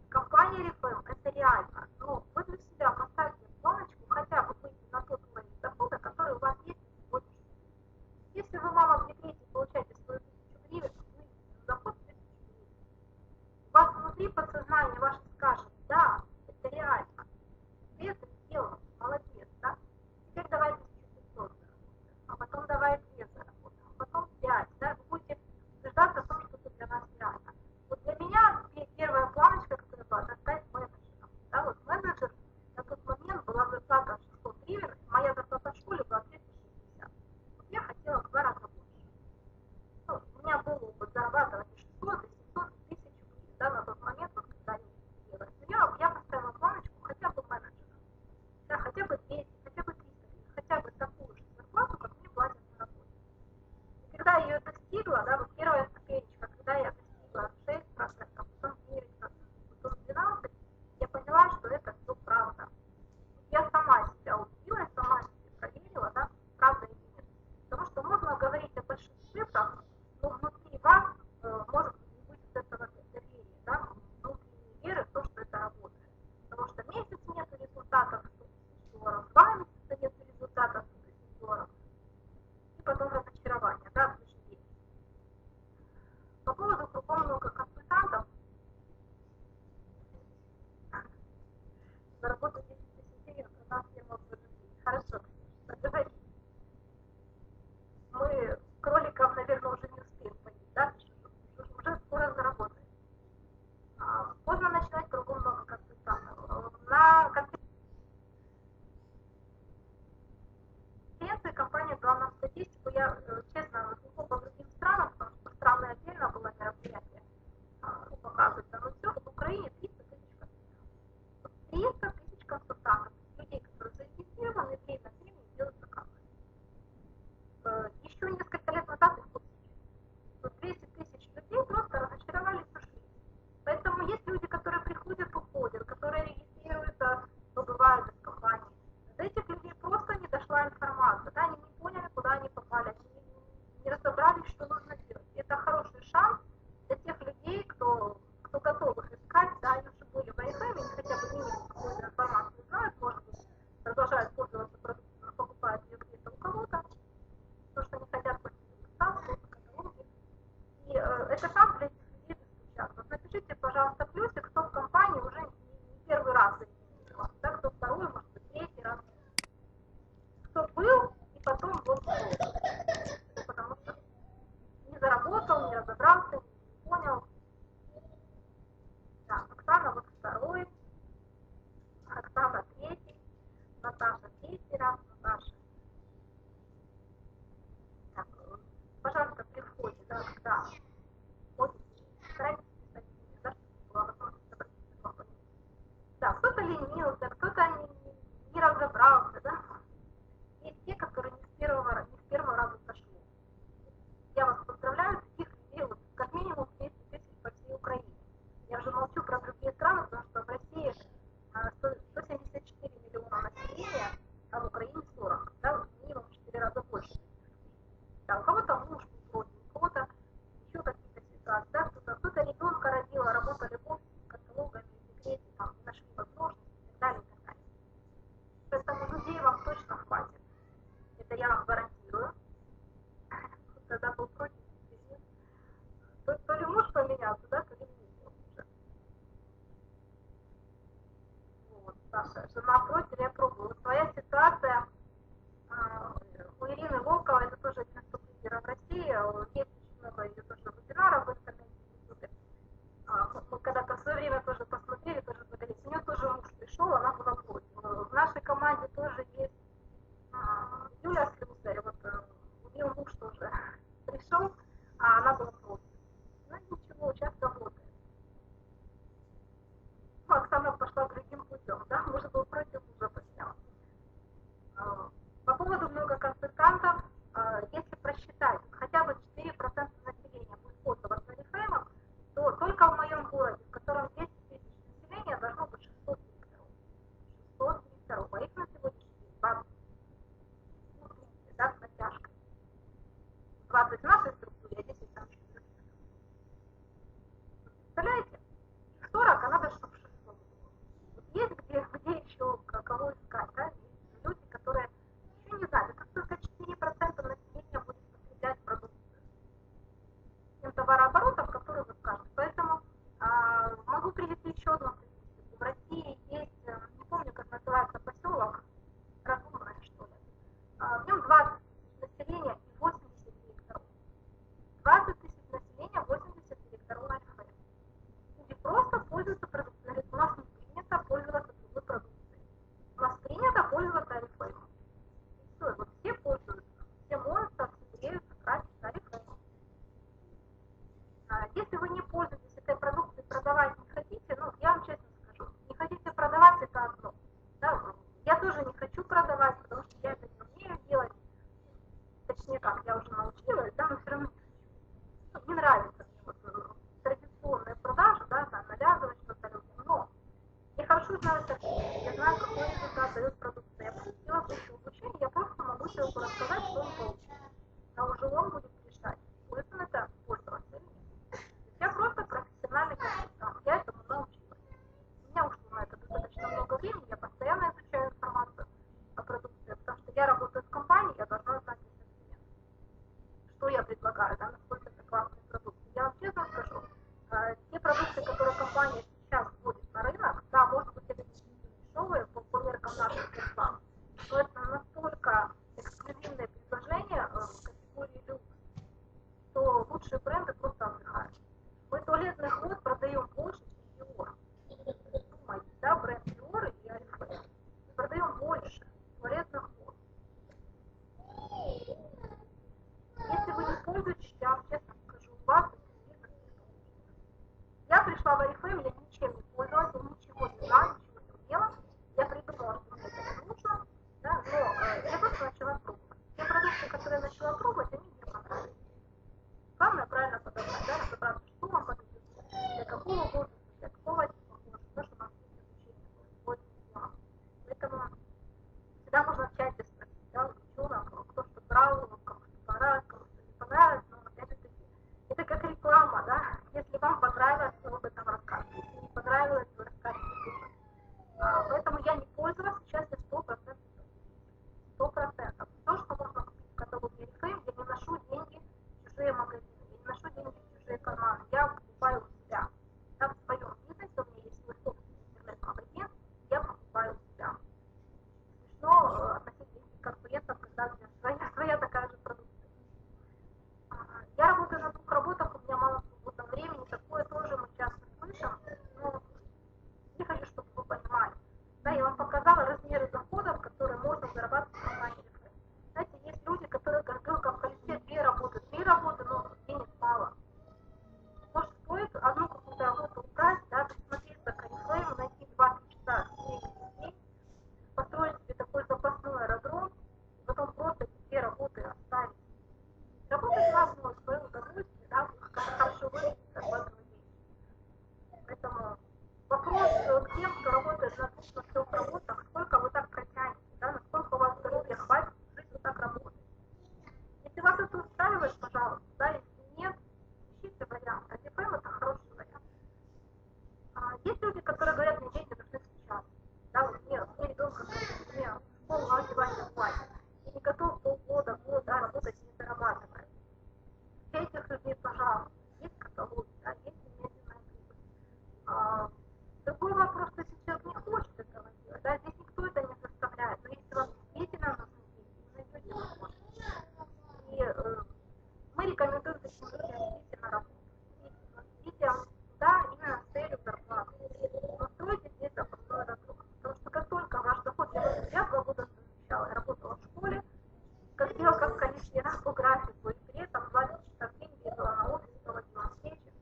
Компания Refame это реально. Но вы для себя поставьте планочку хотя бы выйти на тот уровень дохода, который у вас есть на сегодняшний день. Если вы, мама, в декрете получаете свою 1000 гривен, вы доход 1000 гривен. У вас внутри подсознание ваше скажет, да, это реально. Ты это сделал, молодец, да? Теперь давай 1500 заработаем, а потом давай 2 заработаем, а потом 5, да? Вы будете убеждаться в том, что это для вас реально. Вот для меня первая планочка, которая была, это стать менеджером. Да? Вот менеджер на тот момент была зарплата 600 гривен, моя зарплата в школе была 360. Вот я хотела в 2 раза больше. Ну, у меня был опыт зарабатывать и 600, и 700, и 1000 гривен, да, на тот момент, вот, когда они делали. Я поставила планочку хотя бы менеджера. Да, хотя бы 200, хотя бы 300 гривен, хотя бы такую же зарплату, как мне платят на работе. И когда я ее достигла, да, вот первая ступенечка, когда я достигла 6%, потом 9%, потом 12%, я поняла, что это все правда. Я сама себя убедила, сама себе проверила, да, правда или нет. Потому что можно говорить о больших цифрах, но внутри вас может не быть вот этого доверия, да, внутренней веры в то, что это работает. Потому что месяц нет результатов $100 000, 2 месяца нет результатов $100 000, и потом разочарование, да, к сожалению. По поводу кругом много консультантов, заработать 10 000 гривен, продав фирму в людей. Хорошо, давайте. Мы кроликов, наверное, уже не успеем понять, да, уже скоро заработаем. Поздно начинать, кругом много консультантов. На конференции компания дала нам статистику, я, честно, не по другим странам, потому что страны отдельно было мероприятие, показывается, но все, в Украине 300 000 консультантов. 300 000 консультантов, людей, которые зарегистрированы, время от времени делают заказы. Еще несколько лет назад их было 200 000 людей просто разочаровались, ушли. Поэтому есть люди, которые приходят, уходят, которые регистрируются, но бывают из компании. До этих людей просто не дошла информация, да, они не поняли, куда они попали, они не разобрались, что нужно делать. И это хороший шанс для тех людей, кто готов их искать, да, они уже были в АИФМ, и хотя бы минимум какую-то информацию знают, может быть, продолжают пользоваться продуктом, но покупают ее где-то у кого-то, потому что не хотят платить доставку, каталоги. И это шанс для этих людей достучаться. Вот напишите, пожалуйста, плюсик, кто в компании уже не первый раз зарегистрировался, да, кто второй, может быть, третий раз. Кто был и потом вот потому что не заработал, не разобрался, не понял. Да, Оксана вот второй, Оксана третий, Наташа третий раз, Наташа. Так, пожалуйста, при входе, да, когда ходите, старайтесь писать, да, чтобы была возможность обратиться к вам. Да, кто-то ленился, кто-то не разобрался, да. Есть те, которые не с первого раза сошли. Я вас поздравляю, таких людей вот, как минимум 200 000 по всей Украине. Я уже молчу про другие страны, потому что в России 174 миллиона населения, а в Украине 40. Да, минимум в 4 раза больше. Да, у кого-то муж был против, у кого-то еще какие-то ситуации, да, кто-то ребенка родил, а работали в офисе, с каталогами, в декрете, там, не нашли возможности и так далее, и так далее. Поэтому людей вам точно хватит. Это я вам гарантирую. Когда был против, то ли муж поменялся, да, то ли не был уже. Вот, Саша, жена против, я пробую. Твоя ситуация у Ирины Волковой, это тоже один из топ-лидеров России, есть очень много ее тоже вебинаров в интернете, в Ютубе. Мы когда-то в свое время тоже посмотрели, тоже поделились. У нее тоже муж пришел, она была против. В нашей команде тоже есть консультантов, если просчитать, хотя бы 4% населения будет пользоваться Oriflame, то только в моем городе, в котором 10 тысяч населения, должно быть 600 директоров. 600 директоров, а их на сегодняшний день 20. Да, с натяжкой. 20 в нашей структуре, а 10 там еще других. Представляете? Их 40, а надо, чтобы 600 было. Вот есть где еще кого искать, да? Есть люди, которые еще не знают, это только 4% населения будет потреблять продукцию. Тем товарооборотом, который вы скажете. Поэтому могу привести еще одну статистику. В России есть, не помню, как называется поселок, Разумное, что ли. В нем 20 тысяч населения и 80 директоров. 20 тысяч населения, 80 директоров Oriflame. Люди просто пользуются продукцией. Говорят, у нас не принято пользоваться другой продукцией. У нас принято пользоваться Oriflame. И все, вот все пользуются. Все моются, все греются, красятся Oriflame. Если вы не пользуетесь этой продукцией, продавать не хотите, ну, я вам честно скажу, не хотите продавать, это одно. Да? Я тоже не хочу продавать, потому что я это не умею делать. Точнее как, я уже научилась, да, но все равно не нравится мне вот традиционная продажа, да, там, навязывать что-то людям. Но я хорошо знаю статистику, я знаю, какой результат дает продукция. Я посетила кучу обучения, я просто могу человеку рассказать, что он получит. А уже он будет решать, будет он это пользоваться или нет. Я просто профессиональный консультант, я этому научилась. У меня ушло на это достаточно много времени, я постоянно изучаю информацию о продукции, потому что я работаю в компании, я должна знать ассортимент. Что я предлагаю, да, насколько это классные продукты. Я вам честно скажу, те продукты, которые компания сейчас вводит на рынок, да, может быть, это действительно дешевые по меркам наших зарплат, но это настолько эксклюзивные предложения в категории люкс, что лучшие бренды просто отдыхают. Мы туалетный хлопок продаем больше, чем Dior. Думайте, да, бренд Dior и Oriflame. Мы продаем больше туалетных хлопок. Если вы не пользуетесь, я вам честно скажу, у вас это бизнес не получится. Я пришла в Oriflame, я ничем не пользовалась, я ничего не знала, ничего не умела. Я придумала, что мне это не нужно, да, но я просто начала пробовать. Те продукты, которые я начала пробовать, они мне понравились. Главное правильно подобрать, да, разобраться, что вам подойдет, для какого возраста, для какого типа кожи, да, чтобы вам обучение было очень. Поэтому всегда можно начать и спросить, да, у девчонок, кто что брал, кому что понравилось, кому что не понравилось, но опять-таки это как реклама, да, если вам понравилось, вы об этом расскажете, если не понравилось, вы расскажете тоже. Поэтому я не пользовалась, сейчас я 100% 100%. То, что можно купить в каталоге Oriflame, я не ношу деньги в чужие магазины, я не ношу деньги в чужие карманы, я покупаю у себя. Да, в своем бизнесе у меня есть свой собственный интернет-магазин, я покупаю у себя. Смешно относить деньги к конкурентам, когда у меня своя такая же продукция. Я работаю на 2 работах, у меня мало свободного времени, такое тоже мы часто слышим, но не хочу, чтобы вы понимали. Да, я вам показала размеры доходов, которые можно зарабатывать в компании. Знаете, есть люди, которые как белка в колесе, 2 работы, 3 работы, но денег мало. Может, стоит одну какую-то работу убрать, да, присмотреться к Oriflame, найти 20 часа в день, построить себе такой запасной аэродром, и потом просто эти 2 работы оставить. Работать важно в свое удовольствие, да, хорошо выглядит, зарабатывать деньги. Поэтому вопрос к тем, кто работает на 2-3 работах, сколько вы так протянете, да, насколько у вас здоровья хватит жить вот так работать. Если вас это устраивает, пожалуйста, да, если нет, ищите вариант. Oriflame это хороший вариант. Есть люди, которые говорят, мне деньги нужны сейчас. Да, вот мне ребенка говорит, мне школу одевать не хватит. Я не готов полгода, год, да, работать не зарабатывая. Для этих людей, пожалуйста, есть каталоги, да, есть немедленная прибыль. Другой вопрос, что если человек не хочет этого делать, да, здесь никто это не заставляет, но если вам действительно нужны деньги, вы найдете возможность. И мы рекомендуем таким людям идти на работу. Детям, да, именно с целью зарплаты. Но стройте здесь запасной разрыв. Потому что как только ваш доход, я 2 года совмещала, я работала в школе, как белка в колесе, по графику, и при этом 20 часов в день ездила на офис, проводила встречи,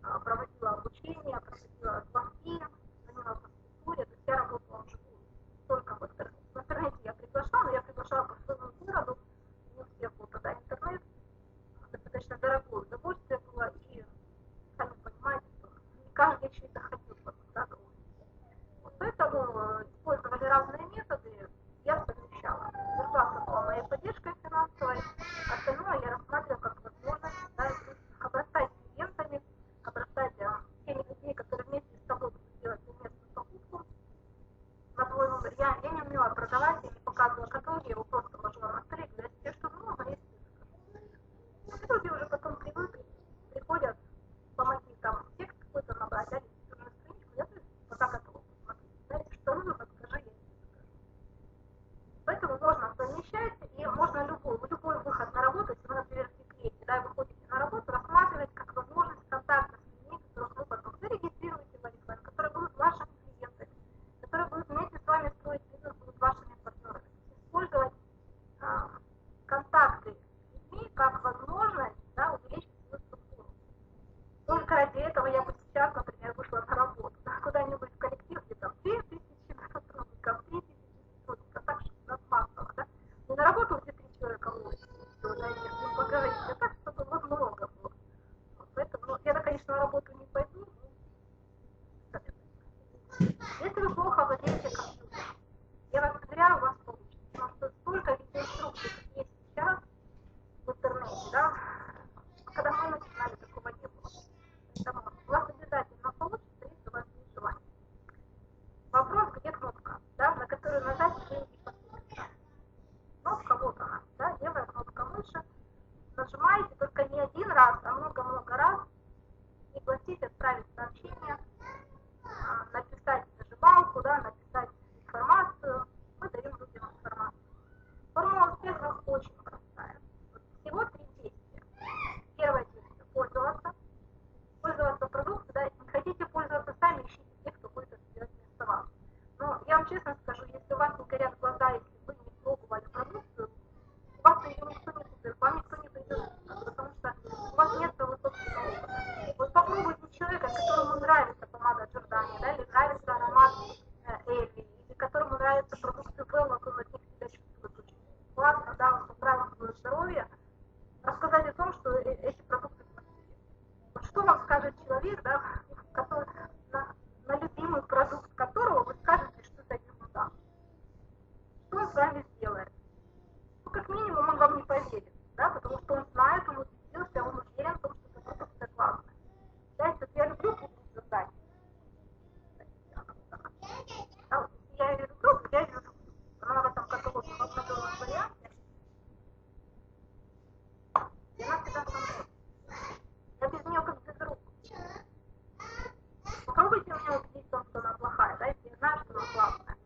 проводила обучение, проводила звонки, занималась физкультуре, то есть я работала вживую. Только в интернете. В интернете я приглашала, но я приглашала по своему городу, вам не поверит, да, потому что он знает, он убедился, он уверен в том, что эта продукция классная. Да, если я люблю клуб создать, да, вот, если я ее люблю, то я ее люблю. Она в этом каталоге в обновленном варианте, и она всегда со мной. Я без нее как без рук. Попробуйте меня убедить в том, что она плохая, да, если я знаю, что она классная.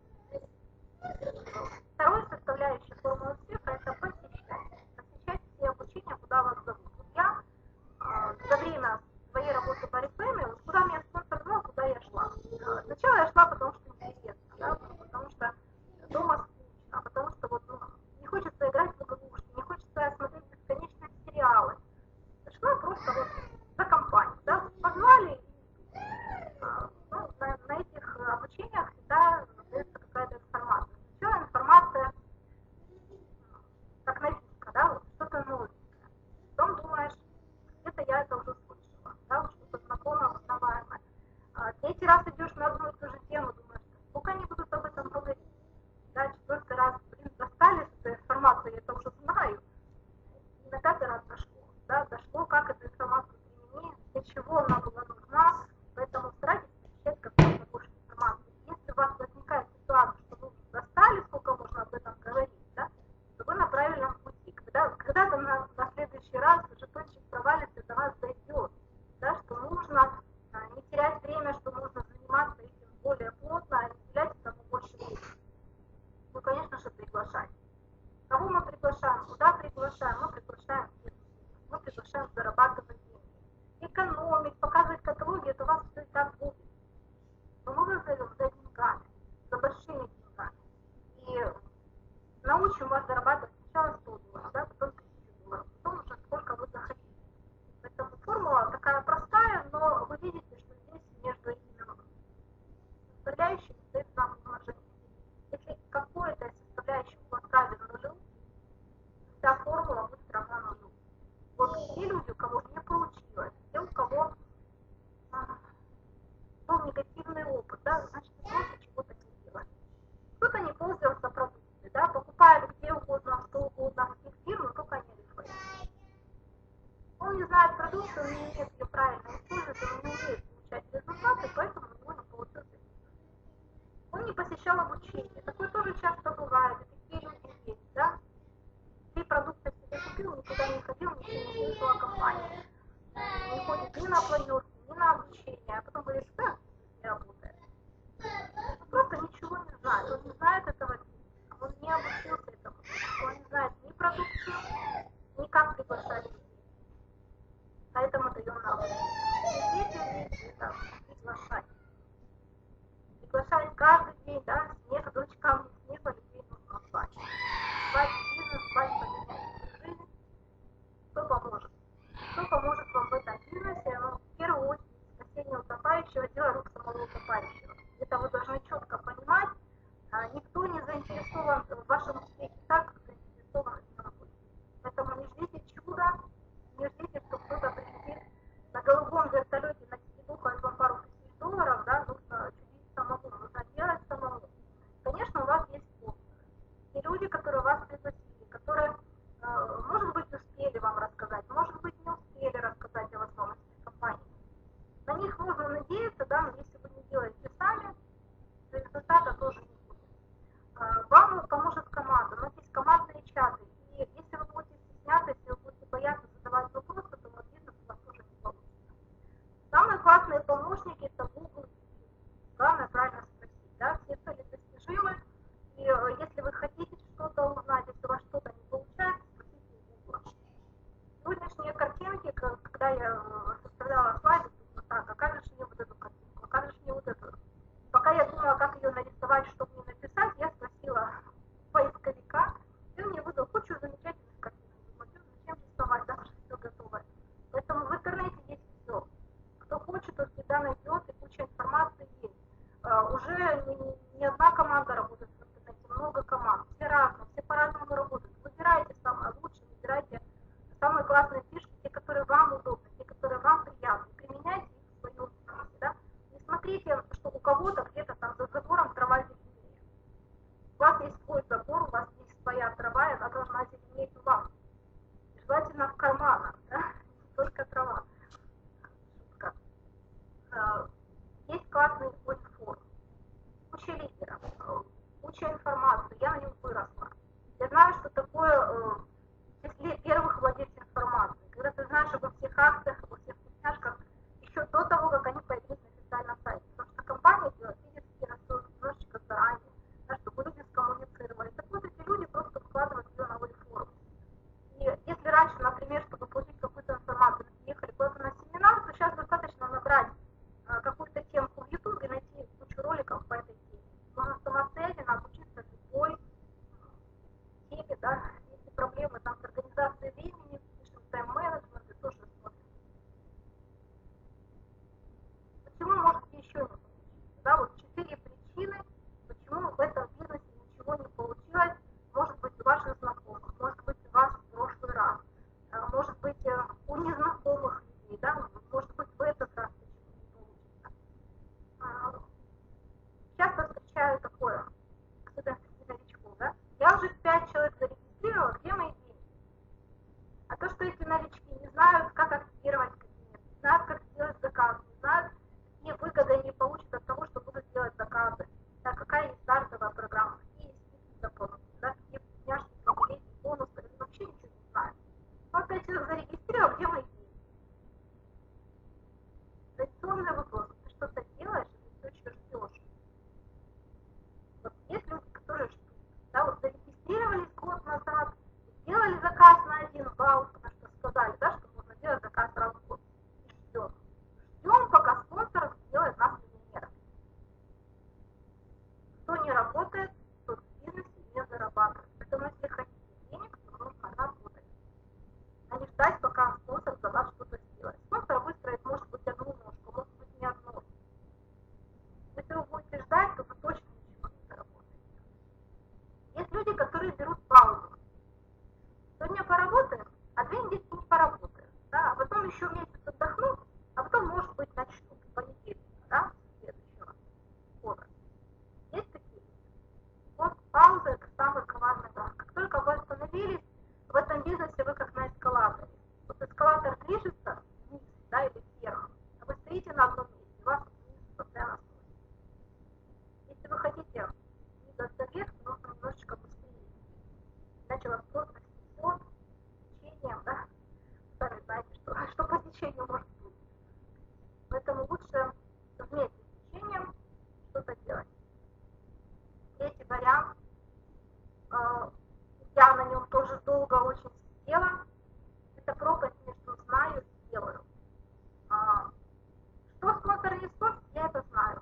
Второй составляющей формулы успеха – это посещать. Посещать все обучения, куда вас зовут. Вот я за время своей работы по рекламе, вот куда меня спонсор звал, куда я шла. Сначала я шла, потому что интересно, да, потому что дома скучно, потому что вот, ну, не хочется играть в игрушки, не хочется смотреть бесконечные сериалы. Шла просто вот за компанию, да, позвали, ну, на этих обучениях всегда дается какая-то информация. Сначала информация как новинка, да, вот что-то новенькое. Потом думаешь, где-то я это уже слышала, да, вот что-то знакомое, узнаваемое. Третий раз идешь на одну и ту же тему, думаешь, сколько они будут об этом говорить. Да, четвертый раз, блин, достали с этой информацией, я это уже знаю. И на пятый раз дошло, да, дошло, как эту информацию применить, для чего она была нужна, поэтому старайтесь посещать как можно больше информации. Если у вас возникает ситуация, что вы уже достали, сколько можно об этом говорить, да, то вы на правильном пути. Когда-то на следующий раз жетончик провалится, до вас дойдет, да, что нужно не терять время, что нужно заниматься этим более плотно, а не уделять этому больше времени. Ну, конечно же, приглашать. Кого мы приглашаем? Куда приглашаем? Мы приглашаем всех. Мы приглашаем зарабатывать деньги. Экономить, показывать каталоги, это у вас все и так будет. Но мы вас зовем за деньгами, за большими деньгами. И научим вас зарабатывать сначала 100 долларов, да, потом 1000 долларов, потом уже сколько вы захотите. Поэтому формула такая простая, но вы видите, что здесь между этими составляющими стоит знак умножения. Если какой-то из составляющих у вас равен нулю, вся формула будет равна нулю. Вот те люди, у кого не получилось, те, у кого был негативный опыт, да, значит, вы просто чего-то не делали. Кто-то не пользовался продукцией, да, покупает где угодно, что угодно, в всех фирм, но только не рифлейт. Он не знает продукцию, он не умеет ее правильно использовать, он не умеет получать результаты, поэтому у него не получился бизнес. Он не посещал обучение. Такое тоже часто бывает, и такие люди есть, да. 3 продукта себе купил, никуда не ходил, ничего не слышал о компании. Не ходит ни на планерки, ни на обучение, а потом говорит, да, не работает. Он просто ничего не знает, он не знает этого бизнеса, он не обучился этому, он не знает ни продукцию, ни как приглашать людей. Поэтому даем навык. Третий уровень – это приглашать. Приглашать каждый день, да, смех, дочкам не смеха людей нужно звать. Звать бизнес, звать поменять жизнь. Кто поможет? Кто поможет вам в этом бизнесе? Ну, в первую очередь, спасение утопающего – дело рук самого утопающего. Это вы должны четко понимать. Никто не заинтересован в вашем успехе так, как заинтересован в работе. Поэтому не ждите чуда, не ждите, что кто-то прилетит на голубом вертолете на сидуху, и вам пару тысяч долларов, да, нужно чудить самому, нужно делать самому. Конечно, у вас есть спонсоры. Те люди, которые вас пригласили, которые, может быть, успели вам рассказать, может быть, не успели рассказать о возможностях компании. На них можно надеяться, да, но если вы не делаете сами, то результата тоже не будет. Вам поможет команда, у нас есть командные чаты, и если вы будете стесняться, если вы будете бояться задавать вопросы, то бизнес у вас тоже не получится. Самые классные помощники – это Google. Главное правильно спросить, да, все цели достижимы, и если вы хотите что-то узнать, если у вас что-то не получается, спросите у Google. Сегодняшние картинки, когда я составляла слайды, думаю, так, а как же мне вот эту картинку, а как же мне вот эту? Пока я думала, как ее нарисовать, что мне написать, я спросила поисковика, и он мне выдал кучу замечательных картинок. Думаю, зачем рисовать, да, все готово. Поэтому в интернете есть все. Кто хочет, тот всегда найдет, и куча информации есть. Уже не одна команда работает в интернете, много команд, все разные, все по-разному работают. Выбирайте самое лучшее, выбирайте самые классные фишки, те, которые вам удобны, те, которые вам приятны. Применяйте их в своем бизнесе, да. Не смотрите, что у кого-то где-то там за забором трава зеленее. У вас есть свой забор, у вас есть своя трава, и она должна зеленеть у вас. желательно в карманах, да? Не только трава. Шутка. Есть классный форум, куча лидеров, куча информации, я на нем выросла. Я знаю, что такое числе первых владельцев информации, когда ты знаешь обо всех акциях, обо всех вкусняшках еще до того, как они появились на официальном сайте. Потому что компания делает физически растут немножечко заранее, да, чтобы люди скоммуницировали. Так вот, эти люди просто выкладывают ее на форум. И если раньше, например, чтобы получить какую-то информацию, ехали куда-то на семинар, то сейчас достаточно набрать какую-то темку в YouTube и найти кучу роликов по этой теме. Можно самостоятельно обучиться любой теме, да, если проблемы там с организацией времени, пишем тайм-менеджмент и тоже смотрим. Почему можете еще не получиться? Да, вот 4 причины, почему в этом бизнесе ничего не получилось, может быть, у ваших знакомых, может быть, у вас в прошлый раз, может быть, у незнакомых людей, да, может быть, в этот раз почему не получится. Часто встречаю такое, особенно среди новичков, да, я уже 5 человек зарегистрировала, где мои деньги? А то, что эти новички не знают, как активировать кабинет, не знают, как сделать заказ, не знают, какие выгоды они получат от того, что будут делать заказы, да, какая есть стартовая программа, какие есть скидки за продукты, да, какие вкусняшки, привилегии, бонусы, они вообще ничего не знают. Вот 5 человек зарегистрировал, где мои деньги? Традиционный вопрос, ты что-то делаешь или ты все ждешь? Вот есть люди, которые ждут, да, вот зарегистрировались год назад, сделали заказ на 1 балл, потому что сказали, да, что можно делать заказ раз в год. И ждем. Ждем, пока спонсор сделает нас миллионерами. Кто не работает, тот в бизнесе не зарабатывает. Поэтому если хотите денег, то нужно работать. А не ждать, пока спонсор за вас что-то сделает. Спонсор выстроит, может быть, одну ножку, может быть, не одну. Если вы будете ждать, то вы точно ничего не заработаете. Есть люди, которые берут паузу. Сегодня поработаем, а 2 недели не поработаем. Да? А потом еще месяц отдохну, а потом, может быть, начну в понедельник, да, следующего года. Есть такие люди? Вот пауза – это самый коварный газ. Как только вы остановились, в этом бизнесе вы как на эскалаторе. Вот эскалатор движется вниз, да, или вверх, а вы стоите на одном месте, вас вниз постоянно сносит. Если вы хотите двигаться вверх, то нужно немножечко быстрее. Иначе вас просто снесет течением, да? Сами знаете, что по течению может быть. Поэтому лучше вместе с течением что-то делать. Третий вариант, я на нем тоже долго очень сидела, это пропасть между знаю и делаю. Что спонсор не спросит, я это знаю.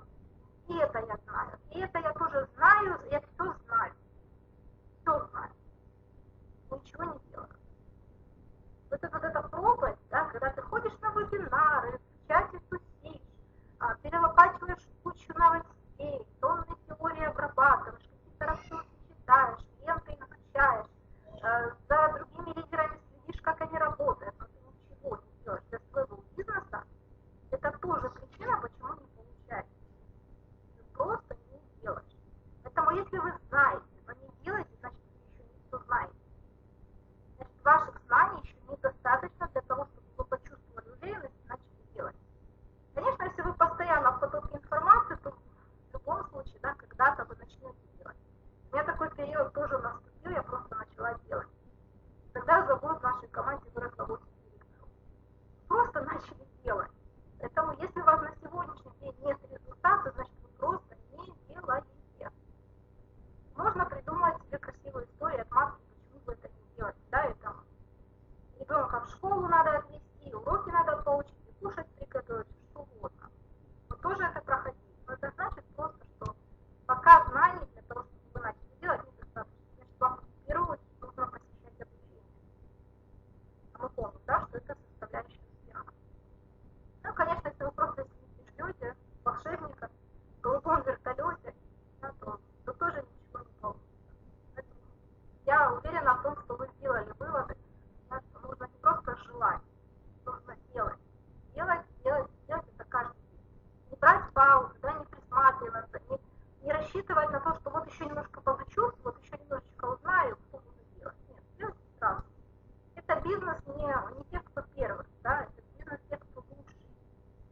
И это я знаю. И это я тоже знаю, я все знаю. Все знаю. Ничего не делаю. Вот эта пропасть, да, когда ты ходишь на вебинары, в чате тусишь, перелопачиваешь кучу новостей, тонны теории обрабатываешь, какие-то ресурсы читаешь, ленты изучаешь, за другими лидерами следишь, как они работают, но ты ничего не делаешь для своего бизнеса, это тоже причина, почему не получается. Ты просто не делаешь. Поэтому если вы знаете, но не делаете, значит вы еще не все знаете. Значит, ваших знаний еще недостаточно для того, чтобы вы почувствовали уверенность и начали делать. Конечно, если вы постоянно в потоке информации, то в любом случае, да, когда-то вы начнете делать. У меня такой период тоже наступил, я просто начала делать. Тогда за год в нашей команде выросло 8 директоров. Просто начали делать. Поэтому если у вас на сегодняшний день нет результата, значит вы просто не делаете. Можно придумать себе красивую историю, отмазки, почему вы это не делаете. Да, и там ребенка в школу надо отвезти, уроки надо поучить, и кушать приготовить, что угодно. Вот тоже это проходить. Но это значит просто, что пока знаний для того, чтобы вы начали делать, недостаточно. Значит, вам в первую очередь нужно посещать обучение. А мы помним, да, что это составляющая успеха. Ну, конечно, если вы просто сидите, ждете волшебника в голубом вертолете, да, то тоже ничего не получится. Поэтому я уверена в том, что вы сделали выводы, да, что нужно не просто желать, нужно делать. Делать, делать, делать это каждый день. Не брать паузу, да, не присматриваться, не рассчитывать на то, что вот еще немножко подучусь, вот еще немножечко узнаю, что буду делать. Нет, делайте сразу. Это бизнес бизнес не тех, кто первый, да, это бизнес тех, кто лучший.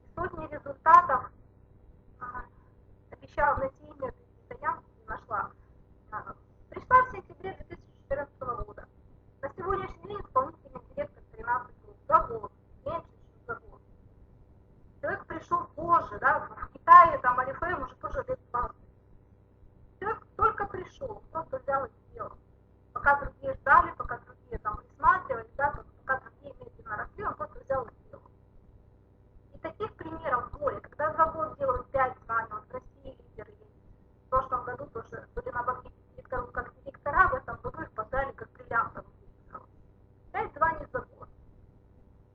И сотни результатов обещала найти имя этой китаянки, не нашла. Пришла в сентябре 2014 года. На сегодняшний день исполнительный директор 13 лет, за год, меньше, чем за год. Человек пришел позже, да, в Китае, там, Алифейм уже тоже лет 20. Человек только пришел, просто взял и сделал. Пока другие ждали, пока другие там присматривали, да, пока другие медленно росли, он просто взял и сделал. И таких примеров море. Когда за год делают 5 знаний, вот в России лидеры есть. В прошлом году тоже были на банкете директоров как директора, в этом году их поставили как бриллиантовых директоров. 5 званий за год.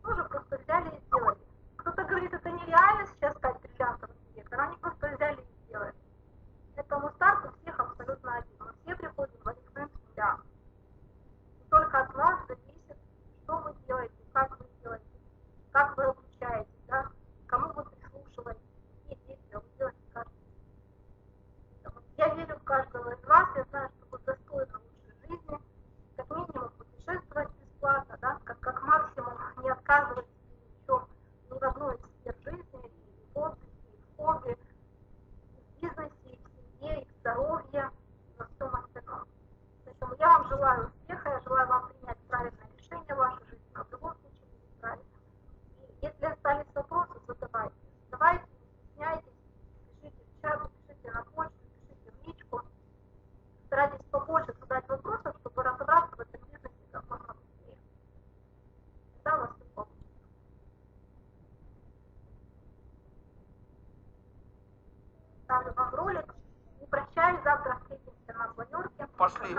Тоже просто взяли и сделали. Кто-то говорит, это нереально сейчас стать бриллиантовым директором, они просто взяли и сделали. Поэтому старт у всех абсолютно один. Мы все приходим в Алифейм с нуля. И только от вас зависит, что вы делаете, как вы делаете, как вы обучаетесь, да, кому вы прислушиваетесь, какие действия вы делаете каждый день. Я верю в каждого из вас, я знаю, что вы достойны лучшей жизни, как минимум путешествовать бесплатно, да, как максимум не отказывать себе ни в чем, ни в одной из сфер жизни, и в отдыхе, и в хобби, и в бизнесе, и в семье, и в здоровье, и во всем остальном. Поэтому я вам желаю успеха, я желаю вам принять правильное решение в вашей жизни, но в любом случае будет правильно. И если остались вопросы, задавайте. Задавайте, не стесняйтесь, пишите в чат, пишите на почту, пишите в личку. Старайтесь побольше задать вопросов, чтобы разобраться в этом бизнесе как можно быстрее. Тогда у вас все получится. Ставлю вам ролик. Не прощаюсь, завтра встретимся на планерке. Пошли.